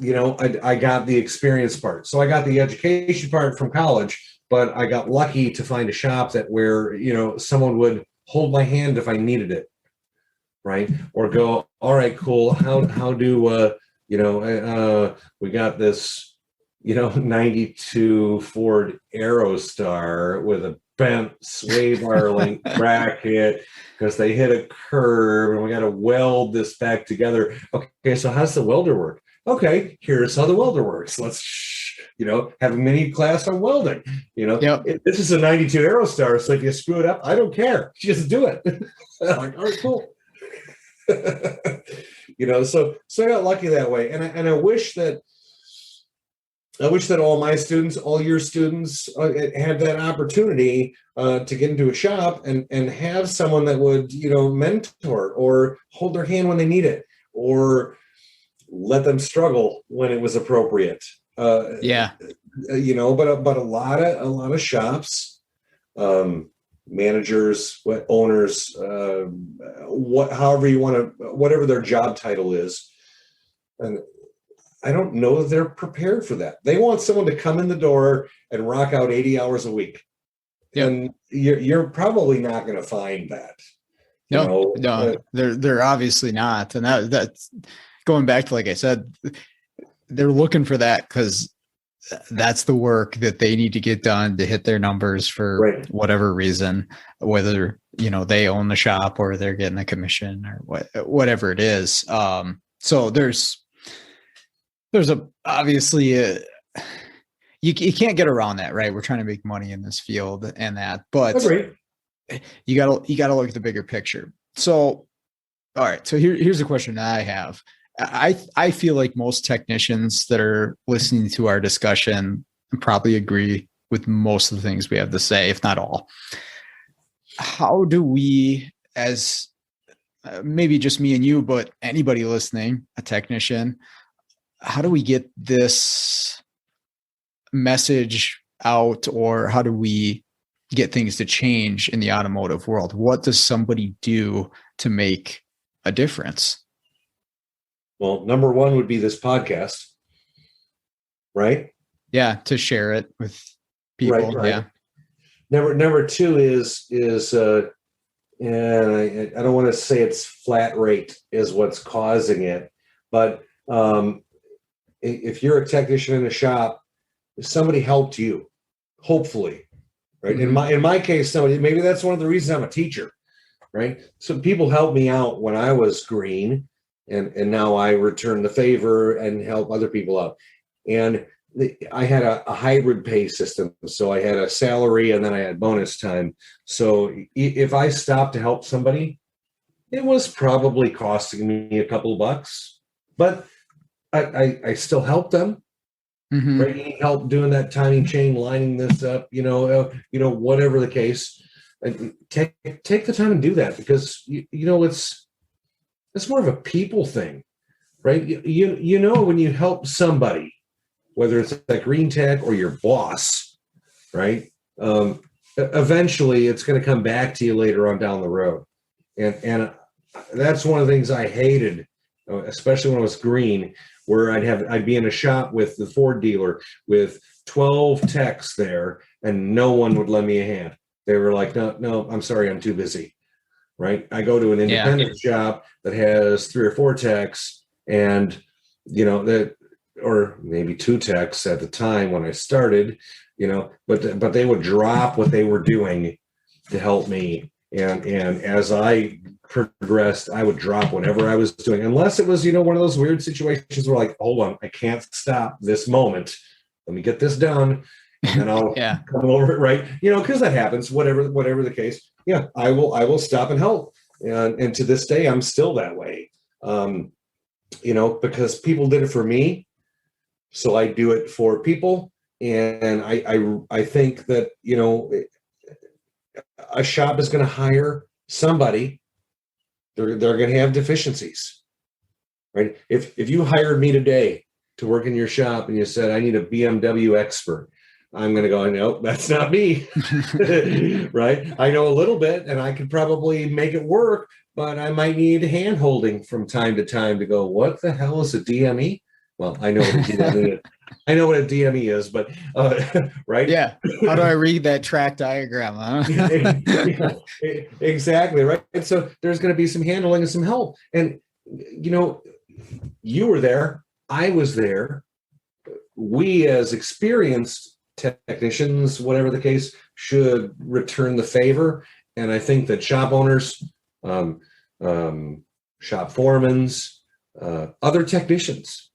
I got the experience part. So I got the education part from college, but I got lucky to find a shop where someone would hold my hand if I needed it, right? Or go, all right, cool. How do we got this 92 Ford Aerostar with a bent sway bar link bracket because they hit a curve, and we got to weld this back together. Okay, so how's the welder work? Okay, here's how the welder works. Let's, have a mini class on welding. Yep. This is a 92 Aerostar, so if you screw it up, I don't care. Just do it. I'm like, all right, cool. So I got lucky that way, and I wish that all your students had that opportunity to get into a shop and have someone that would mentor or hold their hand when they need it, or let them struggle when it was appropriate. But a lot of shops, managers, owners, whatever their job title is, and I don't know that they're prepared for that. They want someone to come in the door and rock out 80 hours a week. Yep. And you're probably not going to find that. No, they're obviously not. And that's going back to, like I said, they're looking for that because that's the work that they need to get done to hit their numbers for whatever reason, whether, they own the shop or they're getting a commission or whatever it is. So there's obviously you can't get around that, right? We're trying to make money in this field and that, but you gotta look at the bigger picture. So, all right. So here's a question that I have. I feel like most technicians that are listening to our discussion probably agree with most of the things we have to say, if not all. How do we, as maybe just me and you, but anybody listening, a technician, how do we get this message out, or how do we get things to change in the automotive world? What does somebody do to make a difference? Well, number one would be this podcast, right? Yeah, to share it with people. Right. Yeah. Number two is and I don't want to say it's flat rate is what's causing it, but if you're a technician in a shop, somebody helped you, hopefully, right? Mm-hmm. In my case, maybe that's one of the reasons I'm a teacher, right? So people helped me out when I was green, and now I return the favor and help other people out. And I had a hybrid pay system. So I had a salary and then I had bonus time. So if I stopped to help somebody, it was probably costing me a couple of bucks, but I still helped them. Mm-hmm. Right? He helped doing that timing chain, lining this up, whatever the case. And take the time and do that, because it's more of a people thing, right? When you help somebody, whether it's like Green Tech or your boss, right? Eventually, it's going to come back to you later on down the road, and that's one of the things I hated, especially when I was green, where I'd be in a shop with the Ford dealer with 12 techs there, and no one would lend me a hand. They were like, no, I'm sorry, I'm too busy. Right? I go to an independent shop that has 3 or 4 techs, and or maybe 2 techs at the time when I started, but they would drop what they were doing to help me. And as I progressed, I would drop whatever I was doing, unless it was, one of those weird situations where, like, hold on, I can't stop this moment. Let me get this done, and then I'll come over it, right? Because that happens, whatever the case. Yeah, I will stop and help. And to this day, I'm still that way. Because people did it for me, so I do it for people. And I think that, a shop is going to hire somebody. They're going to have deficiencies, right? If you hired me today to work in your shop and you said, I need a BMW expert, I'm going to go, no, that's not me. Right? I know a little bit and I could probably make it work, but I might need hand holding from time to time to go, what the hell is a DME? Well, I know what a DME is. I know what a DME is, but right? Yeah. How do I read that track diagram? Yeah, exactly, right? And so there's going to be some handling and some help. And you were there, I was there. We, as experienced technicians, whatever the case, should return the favor. And I think that shop owners, shop foremans, other technicians,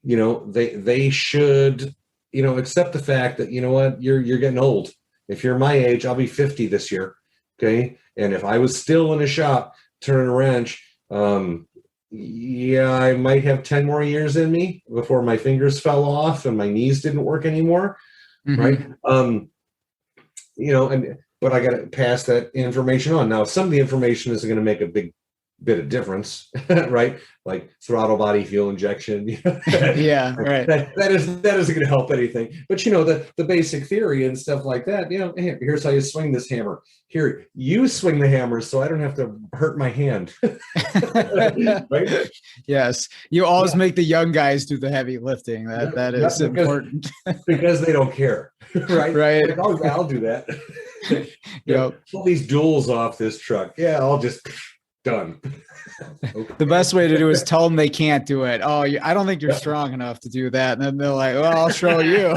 they should, accept the fact that, you're getting old. If you're my age, I'll be 50 this year. Okay. And if I was still in a shop turning a wrench, I might have 10 more years in me before my fingers fell off and my knees didn't work anymore. Mm-hmm. Right. But I got to pass that information on. Now, some of the information is going to make a big bit of difference, right? Like throttle body fuel injection. Yeah, right. That isn't going to help anything. But the basic theory and stuff like that. Hey, here's how you swing this hammer. Here, you swing the hammer, so I don't have to hurt my hand. Right? Yes, you always make the young guys do the heavy lifting. That is important because they don't care, right? Right. Like, oh, yeah, I'll do that. Yep. Pull these duals off this truck. Yeah, I'll just. Done. Okay. The best way to do is tell them they can't do it. Oh, I don't think you're strong enough to do that. And then they're like, well, I'll show you.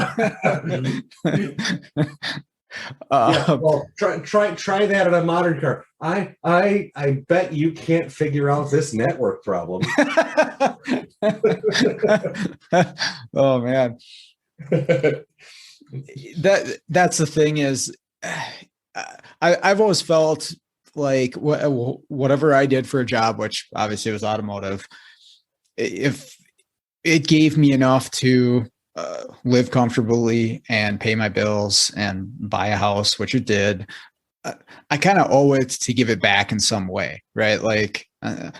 Well, try that on a modern car. I bet you can't figure out this network problem. Oh man. That's the thing is I've always felt like whatever I did for a job, which obviously was automotive, if it gave me enough to live comfortably and pay my bills and buy a house, which it did, I kind of owe it to give it back in some way, right? Like I'm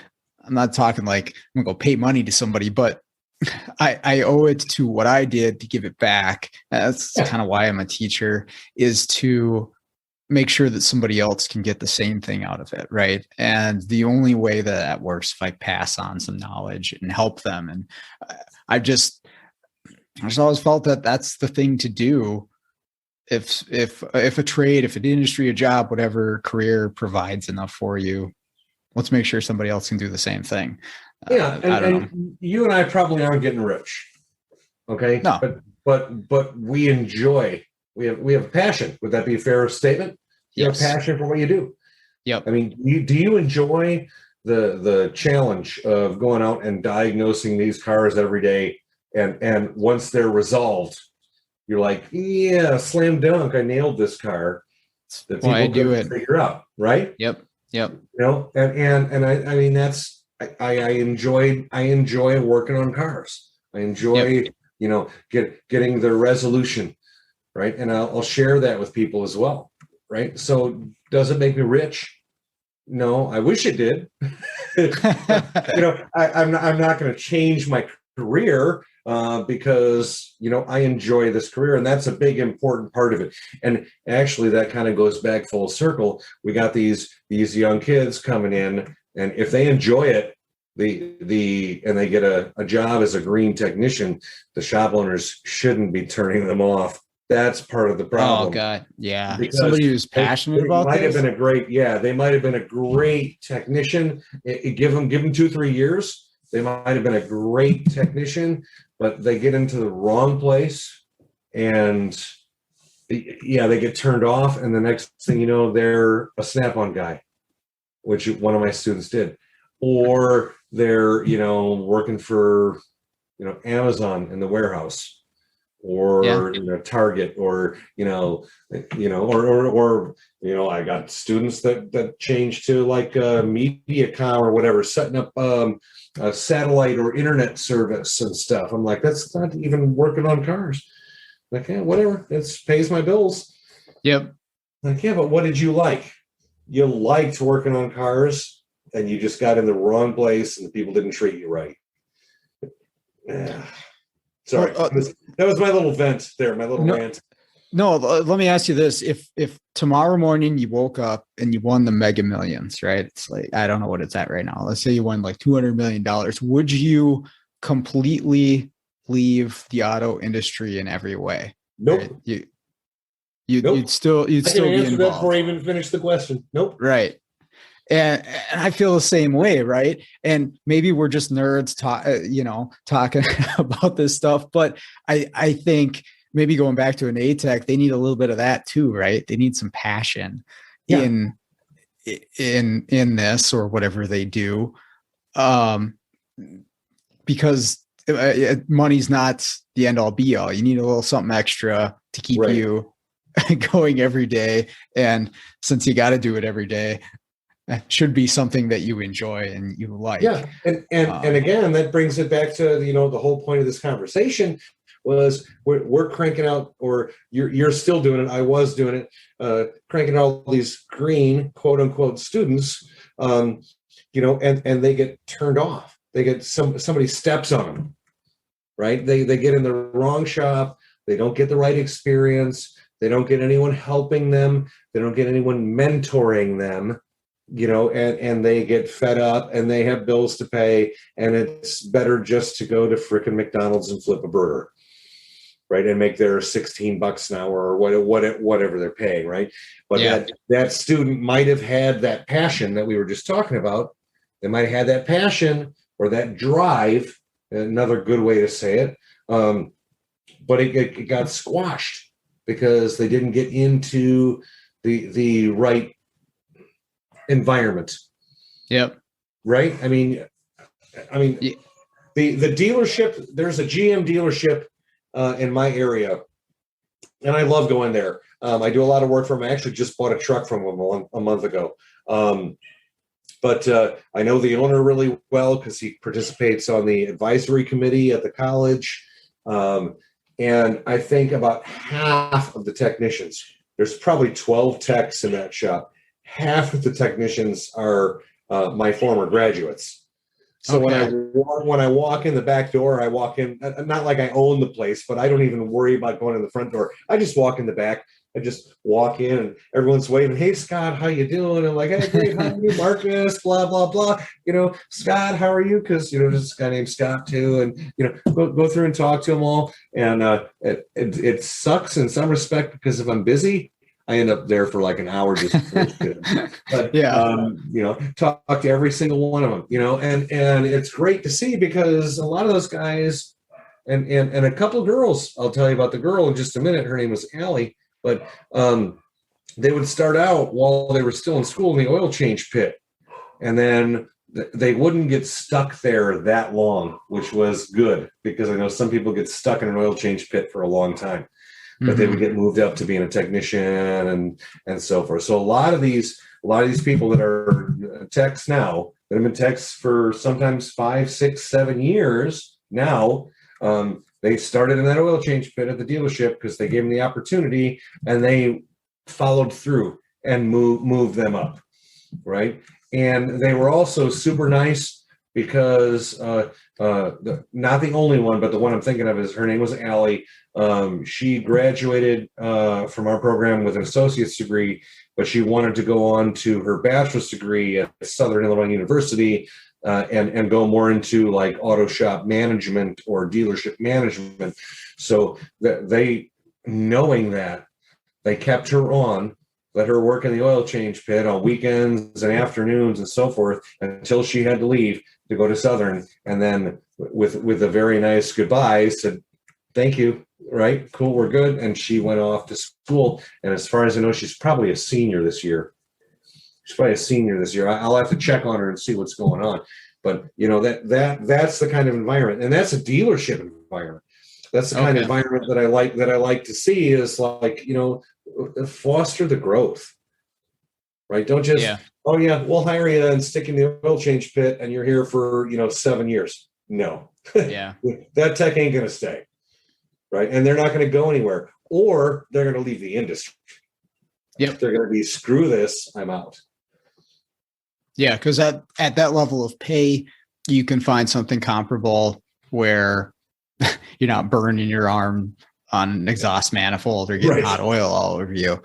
not talking like I'm gonna go pay money to somebody, but I owe it to what I did to give it back. That's kind of why I'm a teacher, is to make sure that somebody else can get the same thing out of it, right? And the only way that works if I pass on some knowledge and help them. And I just always felt that that's the thing to do. If a trade, if an industry, a job, whatever career provides enough for you, let's make sure somebody else can do the same thing. Yeah, and you and I probably aren't getting rich, okay? No, but we enjoy. We have a passion. Would that be a fair statement? You have a passion for what you do. Yep. I mean, do you enjoy the challenge of going out and diagnosing these cars every day And once they're resolved, you're like, yeah, slam dunk, I nailed this car. That people couldn't figure out, right? Yep. You know, and I mean that's I enjoy working on cars. I enjoy you know getting the resolution, right? And I'll share that with people as well, right? So does it make me rich? No, I wish it did. You know, I'm not going to change my career because, you know, I enjoy this career, and that's a big important part of it. And actually that kind of goes back full circle. We got these young kids coming in, and if they enjoy it, and they get a job as a green technician, the shop owners shouldn't be turning them off. That's part of the problem. Oh God, yeah. Because somebody who's passionate about might this. Have been a great, they might have been a great technician. Give them 2-3 years. They might have been a great technician, but they get into the wrong place, and they get turned off. And the next thing you know, they're a Snap-on guy, which one of my students did, or they're working for Amazon in the warehouse, or Target, or I got students that changed to like MediaCom or whatever, setting up a satellite or internet service and stuff. I'm like, that's not even working on cars. Like, yeah, whatever, it pays my bills. Yep. Like, yeah, but what did you like? You liked working on cars, and you just got in the wrong place, and the people didn't treat you right. Yeah. Sorry, that was my little vent there, my little rant. No, let me ask you this: if tomorrow morning you woke up and you won the Mega Millions, right? It's like, I don't know what it's at right now. Let's say you won like $200 million. Would you completely leave the auto industry in every way? Nope. Right? You'd still be involved. That before I even finish the question. Nope. Right. And I feel the same way, right? And maybe we're just nerds talking about this stuff, but I think maybe going back to an ATEC, they need a little bit of that too, right? They need some passion in this or whatever they do, because money's not the end all be all. You need a little something extra to keep you going every day, and since you got to do it every day, it should be something that you enjoy and you like. Yeah. And again, that brings it back to, the whole point of this conversation was we're cranking out, or you're still doing it. I was doing it, cranking out all these green quote unquote students, and they get turned off. They get somebody steps on them, right? They get in the wrong shop. They don't get the right experience. They don't get anyone helping them. They don't get anyone mentoring them. And they get fed up, and they have bills to pay, and it's better just to go to frickin' McDonald's and flip a burger, right? And make their $16 an hour or whatever they're paying, right? But that student might have had that passion that we were just talking about. They might have had that passion or that drive, another good way to say it, but it got squashed because they didn't get into the right environment. Yep. Right. I mean, the dealership, there's a GM dealership in my area, and I love going there. I do a lot of work for them. I actually just bought a truck from them a month ago. But I know the owner really well because he participates on the advisory committee at the college. And I think about half of the technicians, there's probably 12 techs in that shop. Half of the technicians are my former graduates. So when I walk in the back door, I walk in, not like I own the place, but I don't even worry about going in the front door. I just walk in the back. I just walk in, and everyone's waving. Hey, Scott, how you doing? I'm like, hey, great, how are you, Marcus? Blah, blah, blah. Scott, how are you? Because, there's this guy named Scott too. And, go through and talk to them all. And it sucks in some respect because if I'm busy, I end up there for like an hour just but talk to every single one of them, and it's great to see because a lot of those guys and a couple of girls, I'll tell you about the girl in just a minute. Her name was Allie, but they would start out while they were still in school in the oil change pit. And then they wouldn't get stuck there that long, which was good, because I know some people get stuck in an oil change pit for a long time, but they would get moved up to being a technician and so forth. So a lot of these people that are techs now, that have been techs for sometimes 5, 6, 7 years now, they started in that oil change pit at the dealership because they gave them the opportunity, and they followed through and moved them up, right? And they were also super nice because not the only one, but the one I'm thinking of is, her name was Allie. She graduated from our program with an associate's degree, but she wanted to go on to her bachelor's degree at Southern Illinois University and go more into like auto shop management or dealership management. So they, knowing that, they kept her on, let her work in the oil change pit on weekends and afternoons and so forth until she had to leave to go to Southern. And then with a very nice goodbye, said, thank you. Right. Cool. We're good. And she went off to school. And as far as I know, she's probably a senior this year. I'll have to check on her and see what's going on. But you know, that's the kind of environment, and that's a dealership environment. That's the kind of environment that I like to see, is like, you know, foster the growth, right? Don't just, oh yeah, we'll hire you and stick in the oil change pit and you're here for, 7 years. No, that tech ain't going to stay, right? And they're not going to go anywhere, or they're going to leave the industry. Yep. They're going to be, screw this, I'm out. Yeah, because at that level of pay, you can find something comparable where you're not burning your arm on an exhaust manifold or getting hot oil all over you,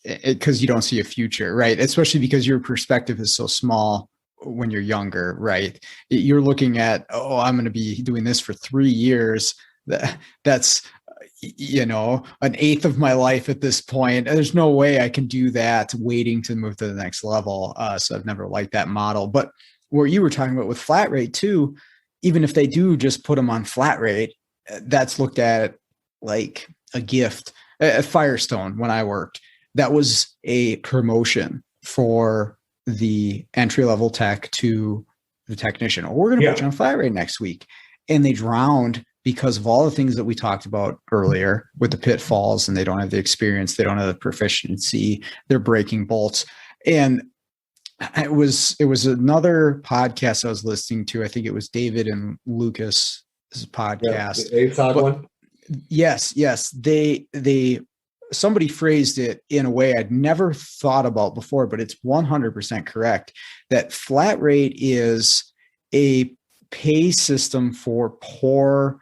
because you don't see a future, right? Especially because your perspective is so small when you're younger, right? You're looking at, I'm going to be doing this for 3 years. That's an eighth of my life at this point. There's no way I can do that waiting to move to the next level. So I've never liked that model. But what you were talking about with flat rate too, even if they do just put them on flat rate, that's looked at like a gift. At Firestone, when I worked, that was a promotion for the entry-level tech to the technician. Or we're going to put you on flat rate next week. And they drowned because of all the things that we talked about earlier with the pitfalls, and they don't have the experience, they don't have the proficiency, they're breaking bolts. And it was another podcast I was listening to. I think it was David and Lucas's podcast. The E85 one? Yes. Somebody phrased it in a way I'd never thought about before, but it's 100% correct, that flat rate is a pay system for poor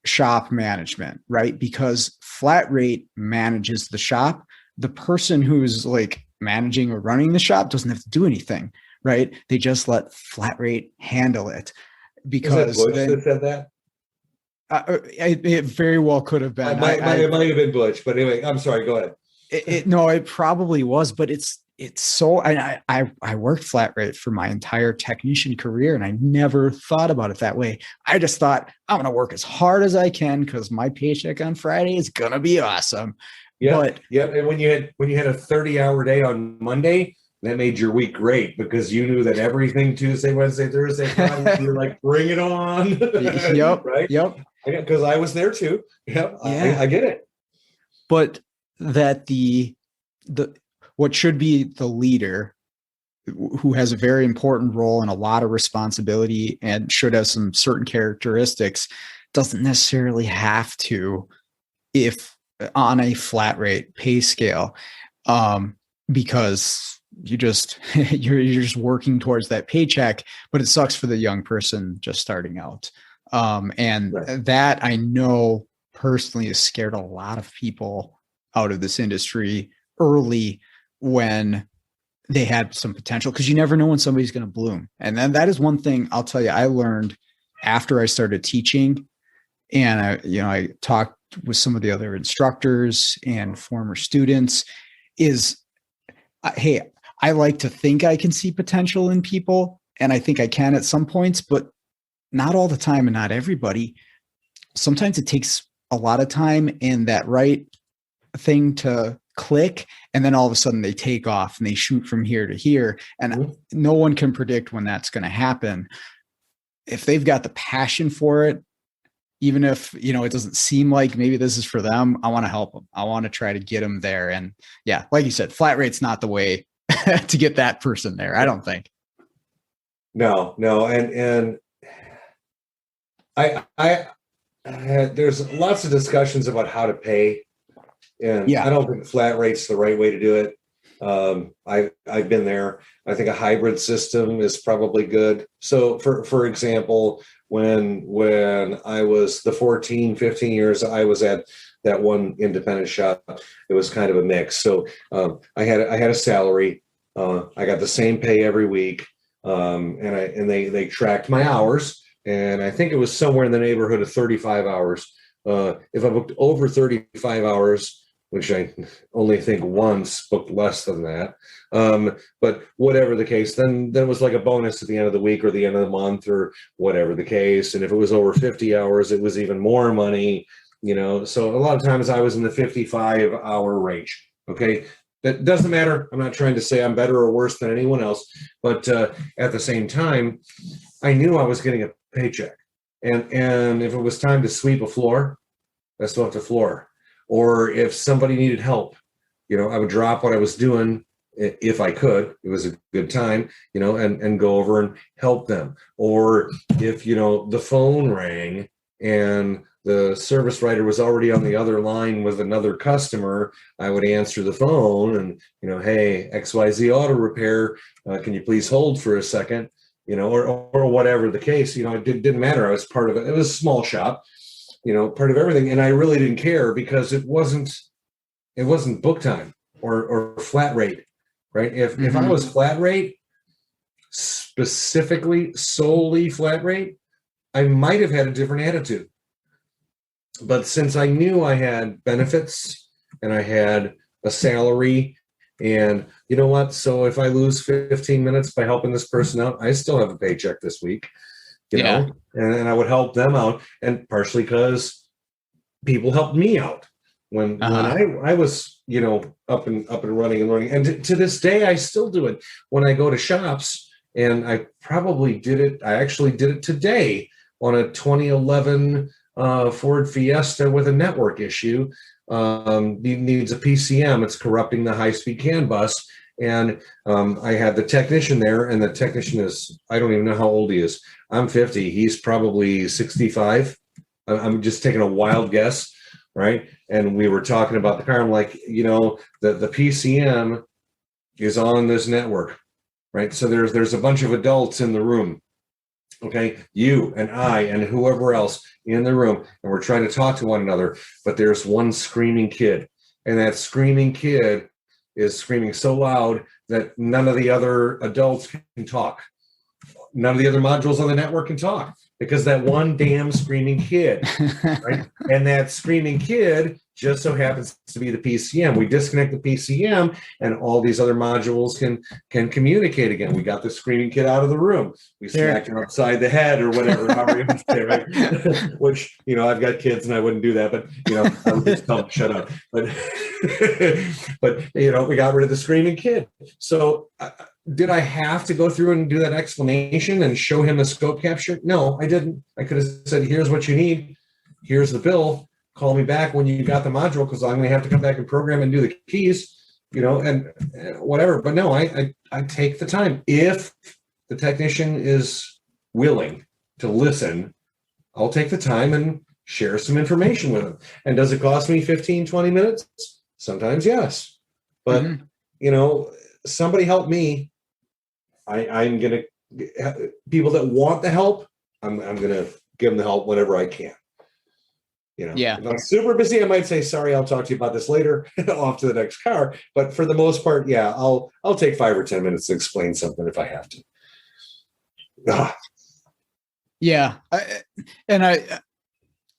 shop management, right? Because flat rate manages the shop. The person who's like managing or running the shop doesn't have to do anything, right? They just let flat rate handle it. Because Bush that said that? It very well could have been. It might have been Butch, but anyway, I'm sorry. Go ahead. It probably was, but it's so. And I worked flat rate for my entire technician career, and I never thought about it that way. I just thought, I'm going to work as hard as I can because my paycheck on Friday is going to be awesome. Yeah, and when you had a 30-hour day on Monday, that made your week great because you knew that everything Tuesday, Wednesday, Thursday, Friday, you were like, bring it on. Yep. Right. Yep. Because I was there too. Yep. Yeah. I get it. But that the what should be the leader, who has a very important role and a lot of responsibility and should have some certain characteristics, doesn't necessarily have to, if on a flat rate pay scale, because you're just working towards that paycheck. But it sucks for the young person just starting out. That I know personally has scared a lot of people out of this industry early when they had some potential, because you never know when somebody's going to bloom. And then that is one thing I'll tell you I learned after I started teaching, and I talked with some of the other instructors and former students, is, hey, I like to think I can see potential in people, and I think I can at some points, but not all the time and not everybody. Sometimes it takes a lot of time and that right thing to click, and then all of a sudden they take off and they shoot from here to here. And no one can predict when that's going to happen. If they've got the passion for it, even if, it doesn't seem like maybe this is for them, I want to help them. I want to try to get them there. And yeah, like you said, flat rate's not the way to get that person there, I don't think. No. And there's lots of discussions about how to pay. And I don't think flat rate's the right way to do it. I've been there. I think a hybrid system is probably good. So for example, when I was the 15 years I was at that one independent shop, it was kind of a mix. So I had a salary. I got the same pay every week. And they tracked my hours, and I think it was somewhere in the neighborhood of 35 hours. If I booked over 35 hours, which I only think once booked less than that. But whatever the case, then it was like a bonus at the end of the week or the end of the month or whatever the case. And if it was over 50 hours, it was even more money, So a lot of times I was in the 55-hour range. Okay. That doesn't matter. I'm not trying to say I'm better or worse than anyone else, but at the same time, I knew I was getting a paycheck. And if it was time to sweep a floor, I swept the floor. Or if somebody needed help, I would drop what I was doing if I could. It was a good time, and go over and help them. Or if, the phone rang and the service writer was already on the other line with another customer, I would answer the phone and, hey, XYZ Auto Repair, can you please hold for a second, or whatever the case, it didn't matter. I was part of it. It was a small shop, part of everything. And I really didn't care because it wasn't book time or flat rate, right? If I was flat rate, specifically solely flat rate, I might have had a different attitude. But since I knew I had benefits and I had a salary, and you know what? So if I lose 15 minutes by helping this person out, I still have a paycheck this week, know, and I would help them out. And partially because people helped me out when I was, up and running and learning. And to this day, I still do it when I go to shops. And I probably did it. I actually did it today on a 2011 Ford Fiesta with a network issue. Needs a PCM. It's corrupting the high-speed CAN bus. And I had the technician there, and the technician is, I don't even know how old he is. I'm 50. He's probably 65. I'm just taking a wild guess, right? And we were talking about the car. I'm like, the PCM is on this network, right? So there's a bunch of adults in the room. Okay, you and I and whoever else in the room, and we're trying to talk to one another, but there's one screaming kid, and that screaming kid is screaming so loud that none of the other adults can talk. None of the other modules on the network can talk because that one damn screaming kid, right? And that screaming kid just so happens to be the PCM. We disconnect the PCM and all these other modules can communicate again. We got the screaming kid out of the room. We smacked him upside the head or whatever, however you would say, right? Which, I've got kids and I wouldn't do that, but, I would just tell them, shut up. But, we got rid of the screaming kid. So did I have to go through and do that explanation and show him a scope capture? No, I didn't. I could have said, here's what you need. Here's the bill. Call me back when you got the module because I'm going to have to come back and program and do the keys, and whatever. But no, I take the time. If the technician is willing to listen, I'll take the time and share some information with them. And does it cost me 15, 20 minutes? Sometimes, yes. But, somebody help me. I'm going to, people that want the help, I'm going to give them the help whenever I can. If I'm super busy, I might say, sorry, I'll talk to you about this later, off to the next car. But for the most part, I'll take 5 or 10 minutes to explain something if I have to. Yeah.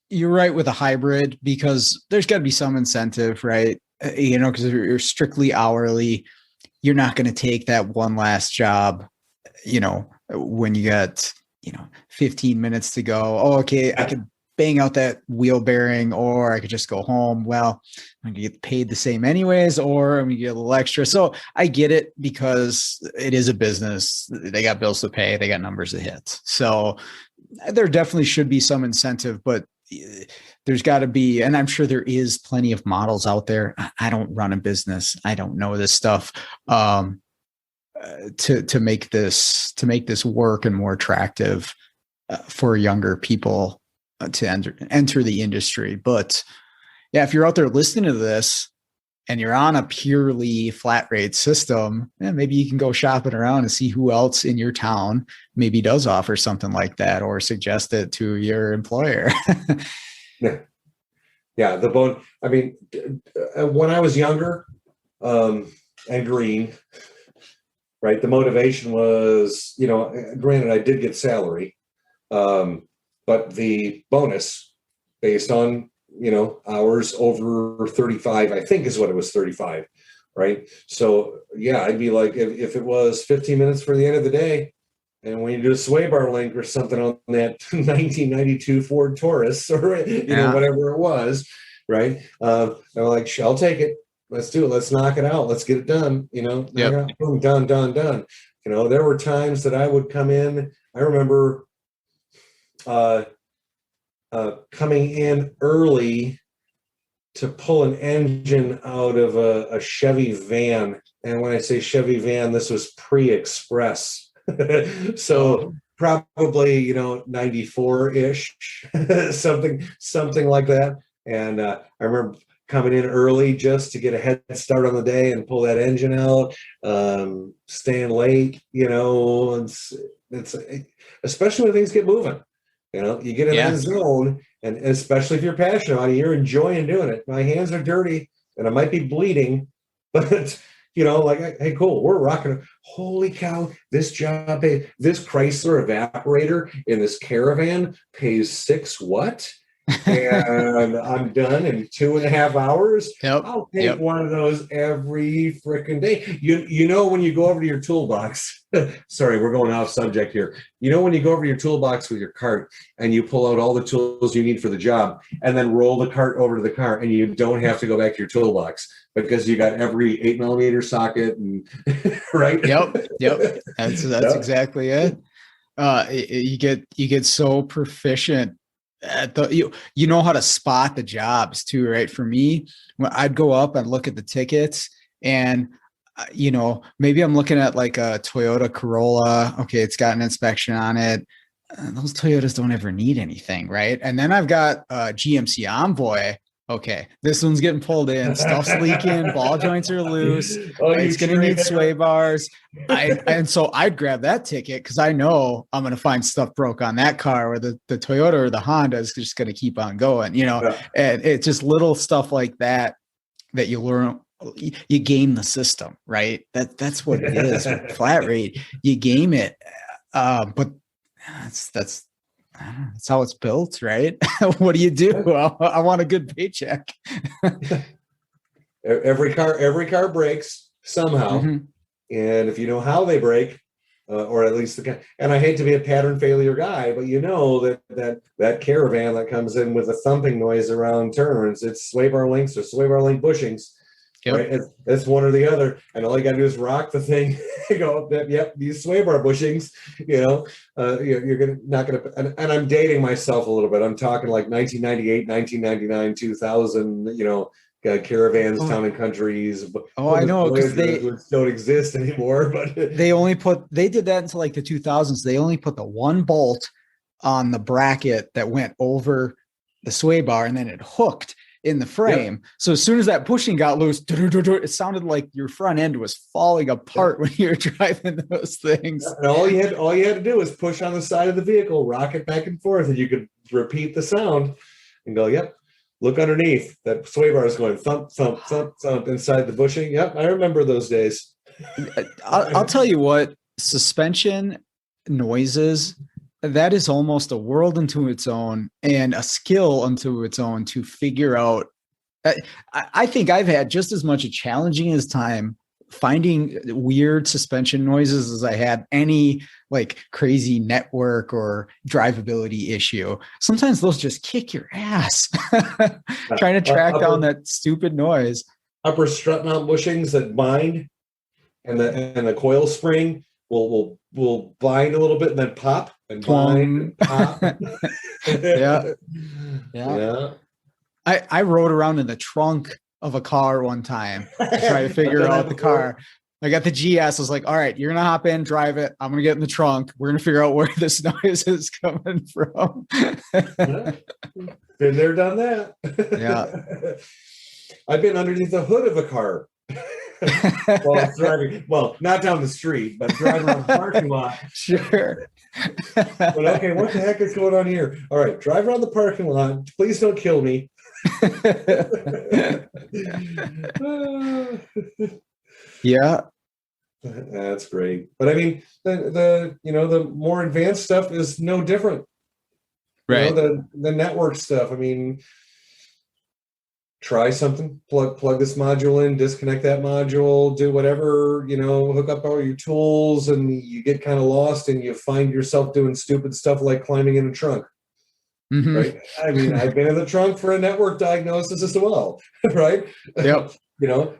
You're right with a hybrid because there's got to be some incentive, right? Because if you're strictly hourly, you're not going to take that one last job, when you got, 15 minutes to go. Oh, okay. bang out that wheel bearing, or I could just go home. Well, I'm gonna get paid the same anyways, or I'm gonna get a little extra. So I get it, because it is a business. They got bills to pay, they got numbers to hit. So there definitely should be some incentive, but there's got to be, and I'm sure there is plenty of models out there. I don't run a business. I don't know this stuff. To make this work and more attractive for younger people to enter the industry. But yeah, if you're out there listening to this and you're on a purely flat rate system, maybe you can go shopping around and see who else in your town maybe does offer something like that, or suggest it to your employer. Yeah. I mean, when I was younger, and green, right, the motivation was, granted, I did get salary, but the bonus based on, hours over 35, I think is what it was, 35, right? So yeah, I'd be like, if it was 15 minutes for the end of the day, and when you do a sway bar link or something on that 1992 Ford Taurus, or whatever it was, right? I'm like, I'll take it. Let's do it. Let's knock it out. Let's get it done. Boom, done. There were times that I would come in. I remember coming in early to pull an engine out of a Chevy van. And when I say Chevy van, this was pre-Express. So probably, 94-ish, something like that. And I remember coming in early just to get a head start on the day and pull that engine out, staying late, it's especially when things get moving, you get in that zone, and especially if you're passionate about it, you're enjoying doing it. My hands are dirty and I might be bleeding, but like, hey, cool, we're rocking. Holy cow, this job, this Chrysler evaporator in this Caravan pays $6 what? And I'm done in 2.5 hours. I'll take one of those every freaking day. When you go over to your toolbox, sorry, we're going off subject here. When you go over to your toolbox with your cart and you pull out all the tools you need for the job, and then roll the cart over to the car, and you don't have to go back to your toolbox because you got every 8mm socket, and right? Yep. That's exactly it. You get so proficient at you know how to spot the jobs too, right? For me, when I'd go up and look at the tickets, and maybe I'm looking at like a Toyota Corolla. Okay, it's got an inspection on it. Those Toyotas don't ever need anything, right? And then I've got a GMC Envoy. Okay, this one's getting pulled in, stuff's leaking, ball joints are loose. It's going to need sway bars. And so I'd grab that ticket because I know I'm going to find stuff broke on that car, or the Toyota or the Honda is just going to keep on going, and it's just little stuff like that you learn. You game the system, right? That's what it is. Flat rate, you game it. But that's how it's built, right? What do you do? I want a good paycheck. Every car breaks somehow. Mm-hmm. And if you know how they break, or at least and I hate to be a pattern failure guy, but that Caravan that comes in with a thumping noise around turns, it's sway bar links or sway bar link bushings. Yep. Right? It's one or the other, and all you got to do is rock the thing. Go, yep, these sway bar bushings. You're not gonna. And I'm dating myself a little bit. I'm talking like 1998, 1999, 2000. Caravans, town and countries. I know, because they don't exist anymore. But they did that until like the 2000s. They only put the one bolt on the bracket that went over the sway bar, and then it hooked in the frame. Yep. So as soon as that bushing got loose, it sounded like your front end was falling apart when you were driving those things. And all you had to do was push on the side of the vehicle, rock it back and forth, and you could repeat the sound and go, yep, look underneath. That sway bar is going thump, thump, thump, thump inside the bushing. Yep, I remember those days. I'll tell you what, suspension noises, that is almost a world unto its own, and a skill unto its own to figure out. I think I've had just as much a challenging as time finding weird suspension noises as I had any like crazy network or drivability issue. Sometimes those just kick your ass trying to track down that stupid noise. Upper strut mount bushings that bind, and the coil spring will bind a little bit and then pop and bind and pop. Yeah. I rode around in the trunk of a car one time to try to figure out the car. I got the GS. I was like, all right, you're going to hop in, drive it. I'm going to get in the trunk. We're going to figure out where this noise is coming from. Been there, done that. Yeah. I've been underneath the hood of a car while I was driving. Well, not down the street, but driving around the parking lot. Sure. But okay, what the heck is going on here? All right, drive around the parking lot. Please don't kill me. Yeah, that's great. But I mean, the more advanced stuff is no different, right? The network stuff. I mean, try something, plug this module in, disconnect that module, do whatever, hook up all your tools, and you get kind of lost and you find yourself doing stupid stuff like climbing in a trunk. Mm-hmm. Right. I mean, I've been in the trunk for a network diagnosis as well. Right. Yep.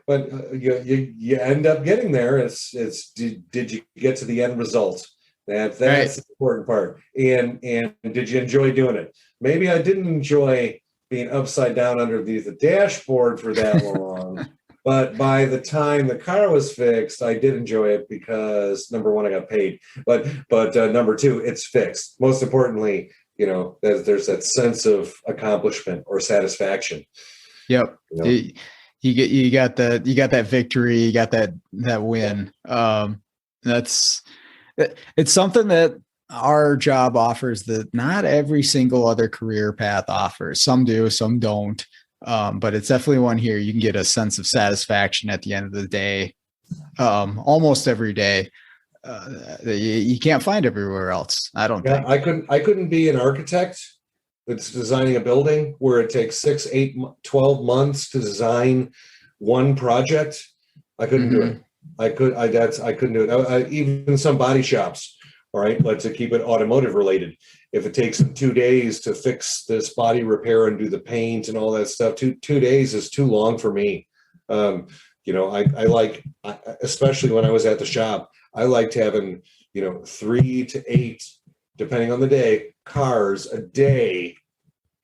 But you end up getting there. It's did you get to the end result? That's right. The important part. And did you enjoy doing it? Maybe I didn't enjoy being upside down underneath the dashboard for that long. But by the time the car was fixed, I did enjoy it because, number one, I got paid. But number two, it's fixed. Most importantly, there's that sense of accomplishment or satisfaction. Yep. You got that victory, you got that win. It's something that our job offers that not every single other career path offers. Some do, some don't. But it's definitely one here. You can get a sense of satisfaction at the end of the day, almost every day. You can't find everywhere else. I don't think. I couldn't be an architect that's designing a building where it takes 6, 8, 12 months to design one project. I couldn't do it. I couldn't do it. Even some body shops. All right, let's keep it automotive related. If it takes them 2 days to fix this body repair and do the paint and all that stuff, two days is too long for me. I like, especially when I was at the shop, I liked having, 3 to 8, depending on the day, cars a day,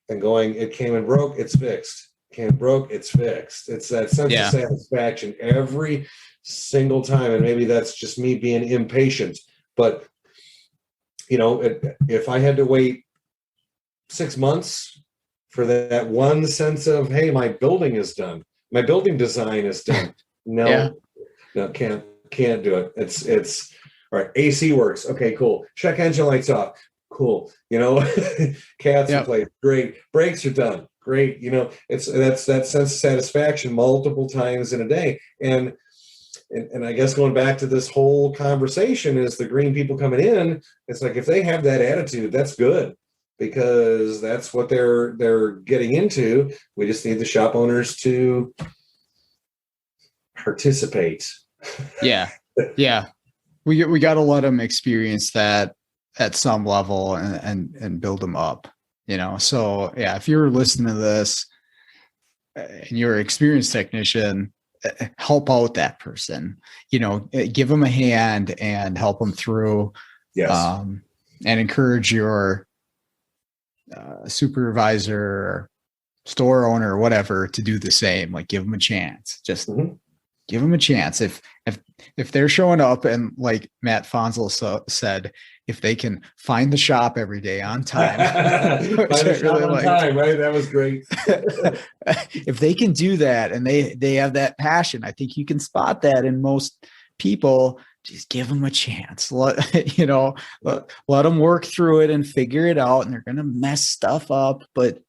and going, it came and broke, it's fixed. Came and broke, it's fixed. It's that sense of satisfaction every single time. And maybe that's just me being impatient, but if I had to wait 6 months for that one sense of, hey, my building is done, my building design is done. No, can't do it. It's all right. AC works. Okay, cool. Check engine lights off. Cool. Cats in place. Great. Brakes are done. Great. That's that sense of satisfaction multiple times in a day. And I guess going back to this whole conversation is the green people coming in. It's like, if they have that attitude, that's good, because that's what they're getting into. We just need the shop owners to participate. Yeah. We got to let them experience that at some level and build them up. So yeah, if you're listening to this and you're an experienced technician, help out that person, give them a hand and help them through. Yes. And encourage your supervisor, or store owner, or whatever, to do the same. Like, give them a chance. Just give them a chance. If they're showing up, and like Matt Fonzel said, if they can find the shop every day on time, time, right? That was great. If they can do that and they have that passion, I think you can spot that in most people. Just give them a chance. Let them work through it and figure it out. And they're going to mess stuff up, but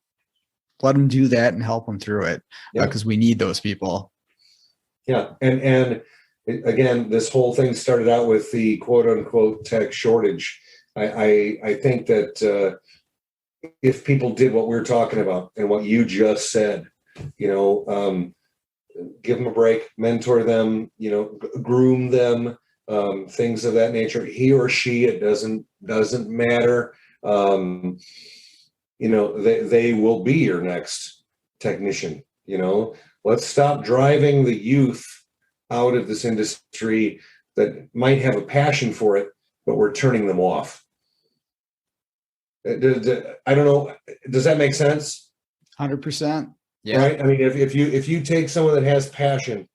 let them do that and help them through it, because we need those people. Yeah. And again, this whole thing started out with the quote unquote tech shortage. I think that if people did what we're talking about and what you just said, give them a break, mentor them, groom them, things of that nature. He or she, it doesn't matter. They will be your next technician. Let's stop driving the youth out of this industry that might have a passion for it, but we're turning them off. I don't know. Does that make sense? 100%. Yeah. Right. I mean, if you take someone that has passion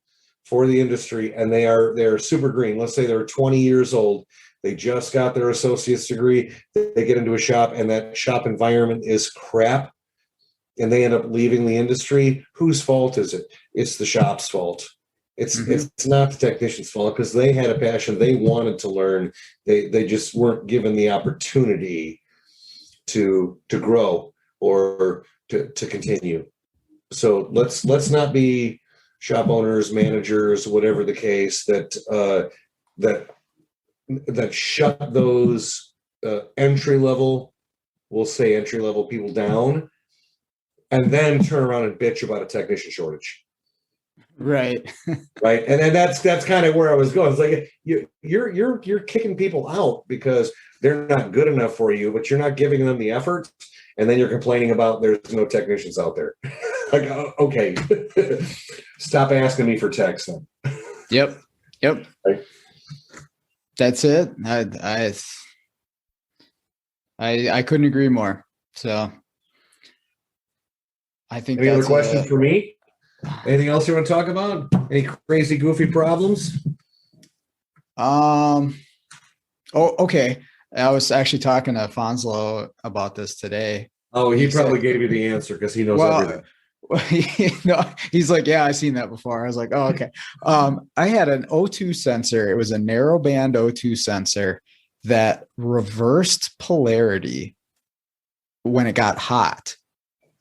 for the industry and they're super green, let's say they're 20 years old, they just got their associate's degree, they get into a shop and that shop environment is crap, and they end up leaving the industry, whose fault is it? It's the shop's fault. It's not the technician's fault, because they had a passion. They wanted to learn. They just weren't given the opportunity to grow or to continue. So let's not be shop owners, managers, whatever the case, that shut those entry level people down, and then turn around and bitch about a technician shortage. Right. Right. And that's kind of where I was going. It's like you're kicking people out because they're not good enough for you, but you're not giving them the effort, and then you're complaining about there's no technicians out there. Like, okay, stop asking me for techs then. Yep. Right. That's it. I couldn't agree more. So I think. Any other questions for me? Anything else you want to talk about? Any crazy, goofy problems? Okay. I was actually talking to Fonslow about this today. Oh, he probably gave you the answer because he knows everything. He's like, yeah, I've seen that before. I was like, oh, okay. I had an O2 sensor. It was a narrow band O2 sensor that reversed polarity when it got hot.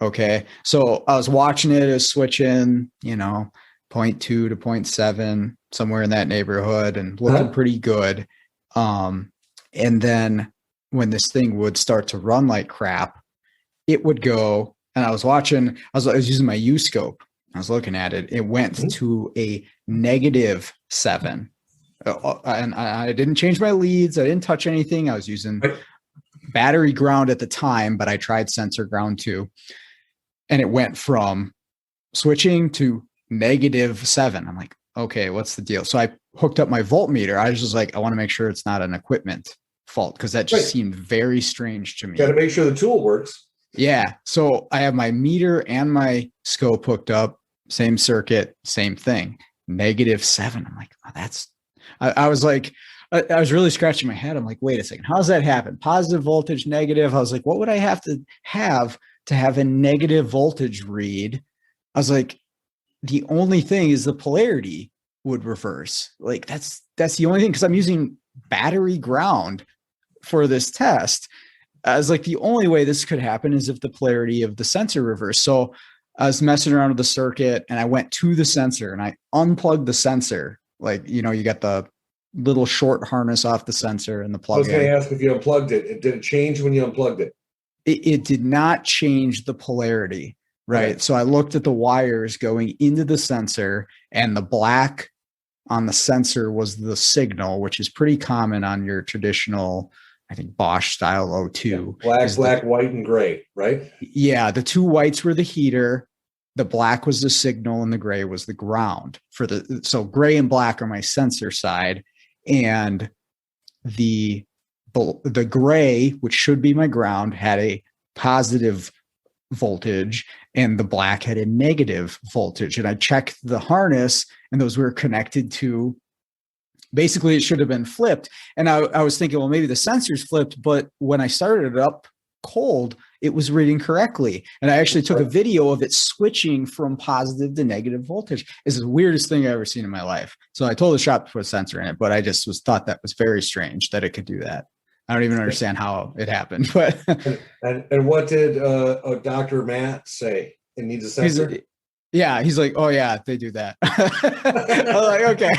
Okay. So I was watching it as switching, 0.2 to 0.7, somewhere in that neighborhood, and looking pretty good. And then when this thing would start to run like crap, it would go, and I was using my U-scope. I was looking at it. It went to a -7. And I didn't change my leads. I didn't touch anything. I was using battery ground at the time, but I tried sensor ground too. And it went from switching to -7. I'm like, okay, what's the deal? So I hooked up my voltmeter. I was just like, I want to make sure it's not an equipment fault, because that just seemed very strange to me. Got to make sure the tool works. Yeah. So I have my meter and my scope hooked up, same circuit, same thing, -7. I'm like, oh, I was like, I was really scratching my head. I'm like, wait a second, how does that happen? Positive voltage, negative. I was like, what would I have to have a negative voltage read? I was like, the only thing is the polarity would reverse. Like that's the only thing, because I'm using battery ground for this test. I was like, the only way this could happen is if the polarity of the sensor reversed. So I was messing around with the circuit, and I went to the sensor and I unplugged the sensor. Like, you got the little short harness off the sensor and the plug. I was going to ask if you unplugged it. Did it change when you unplugged it? It did not change the polarity. Right. Okay. So I looked at the wires going into the sensor, and the black on the sensor was the signal, which is pretty common on your traditional, I think, Bosch style O2. Yeah. Black, white, and gray, right? Yeah. The two whites were the heater. The black was the signal, and the gray was the ground. So gray and black are my sensor side, and the gray, which should be my ground, had a positive voltage, and the black had a negative voltage. And I checked the harness, and those were connected to, basically it should have been flipped. And I was thinking, well, maybe the sensor's flipped, but when I started it up cold, it was reading correctly. And I actually took a video of it switching from positive to negative voltage. It's the weirdest thing I've ever seen in my life. So I told the shop to put a sensor in it, but I just thought that was very strange that it could do that. I don't even understand how it happened, but. and what did Dr. Matt say? It needs a sensor? He's like, oh yeah, they do that. I was like, okay.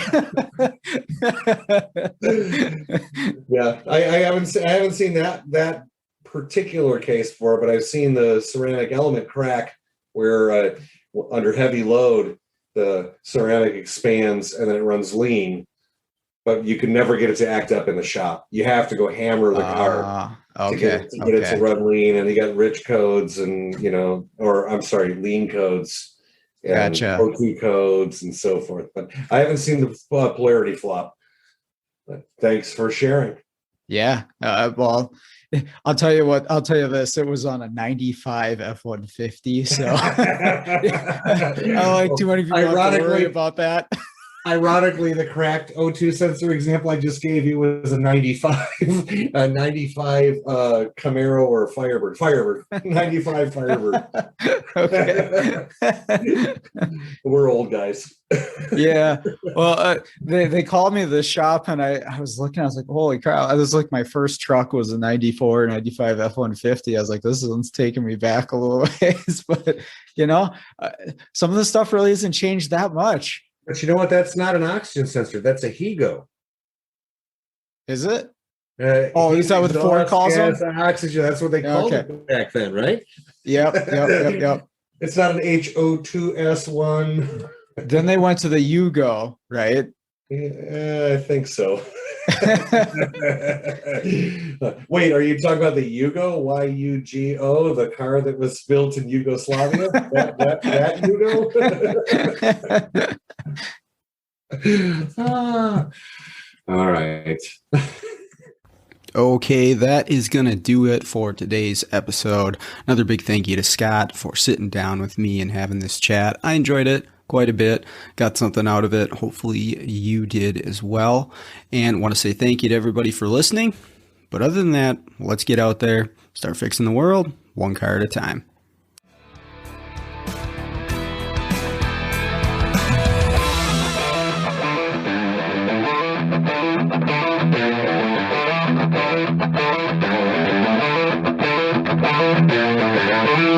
Yeah, I haven't seen that particular case before, but I've seen the ceramic element crack where under heavy load, the ceramic expands and then it runs lean, but you can never get it to act up in the shop. You have to go hammer the car to get it to run lean. And you got rich codes and, lean codes and O2 codes and so forth. But I haven't seen the polarity flop. But thanks for sharing. Yeah. Well, I'll tell you this. It was on a 95 F-150. So I don't like too many people have to worry about that. Ironically, the cracked O2 sensor example I just gave you was a 95 Camaro or Firebird, 95 Firebird. Okay. We're old guys. Yeah. Well, they called me to the shop and I was looking, I was like, holy crap. I was like, my first truck was a 94, 95 F-150. I was like, this one's taking me back a little ways, but some of the stuff really hasn't changed that much. But you know what? That's not an oxygen sensor. That's a HEGO. Is it? Is that what Ford calls them? Oxygen. That's what they called it back then, right? Yep. It's not an HO2S1. Then they went to the Yugo, right? Yeah, I think so. Wait, are you talking about the Yugo? YUGO, the car that was built in Yugoslavia? that Yugo? All right. Okay, that is going to do it for today's episode. Another big thank you to Scott for sitting down with me and having this chat. I enjoyed it quite a bit, got something out of it. Hopefully you did as well. And want to say thank you to everybody for listening. But other than that, let's get out there, start fixing the world, one car at a time. Yeah.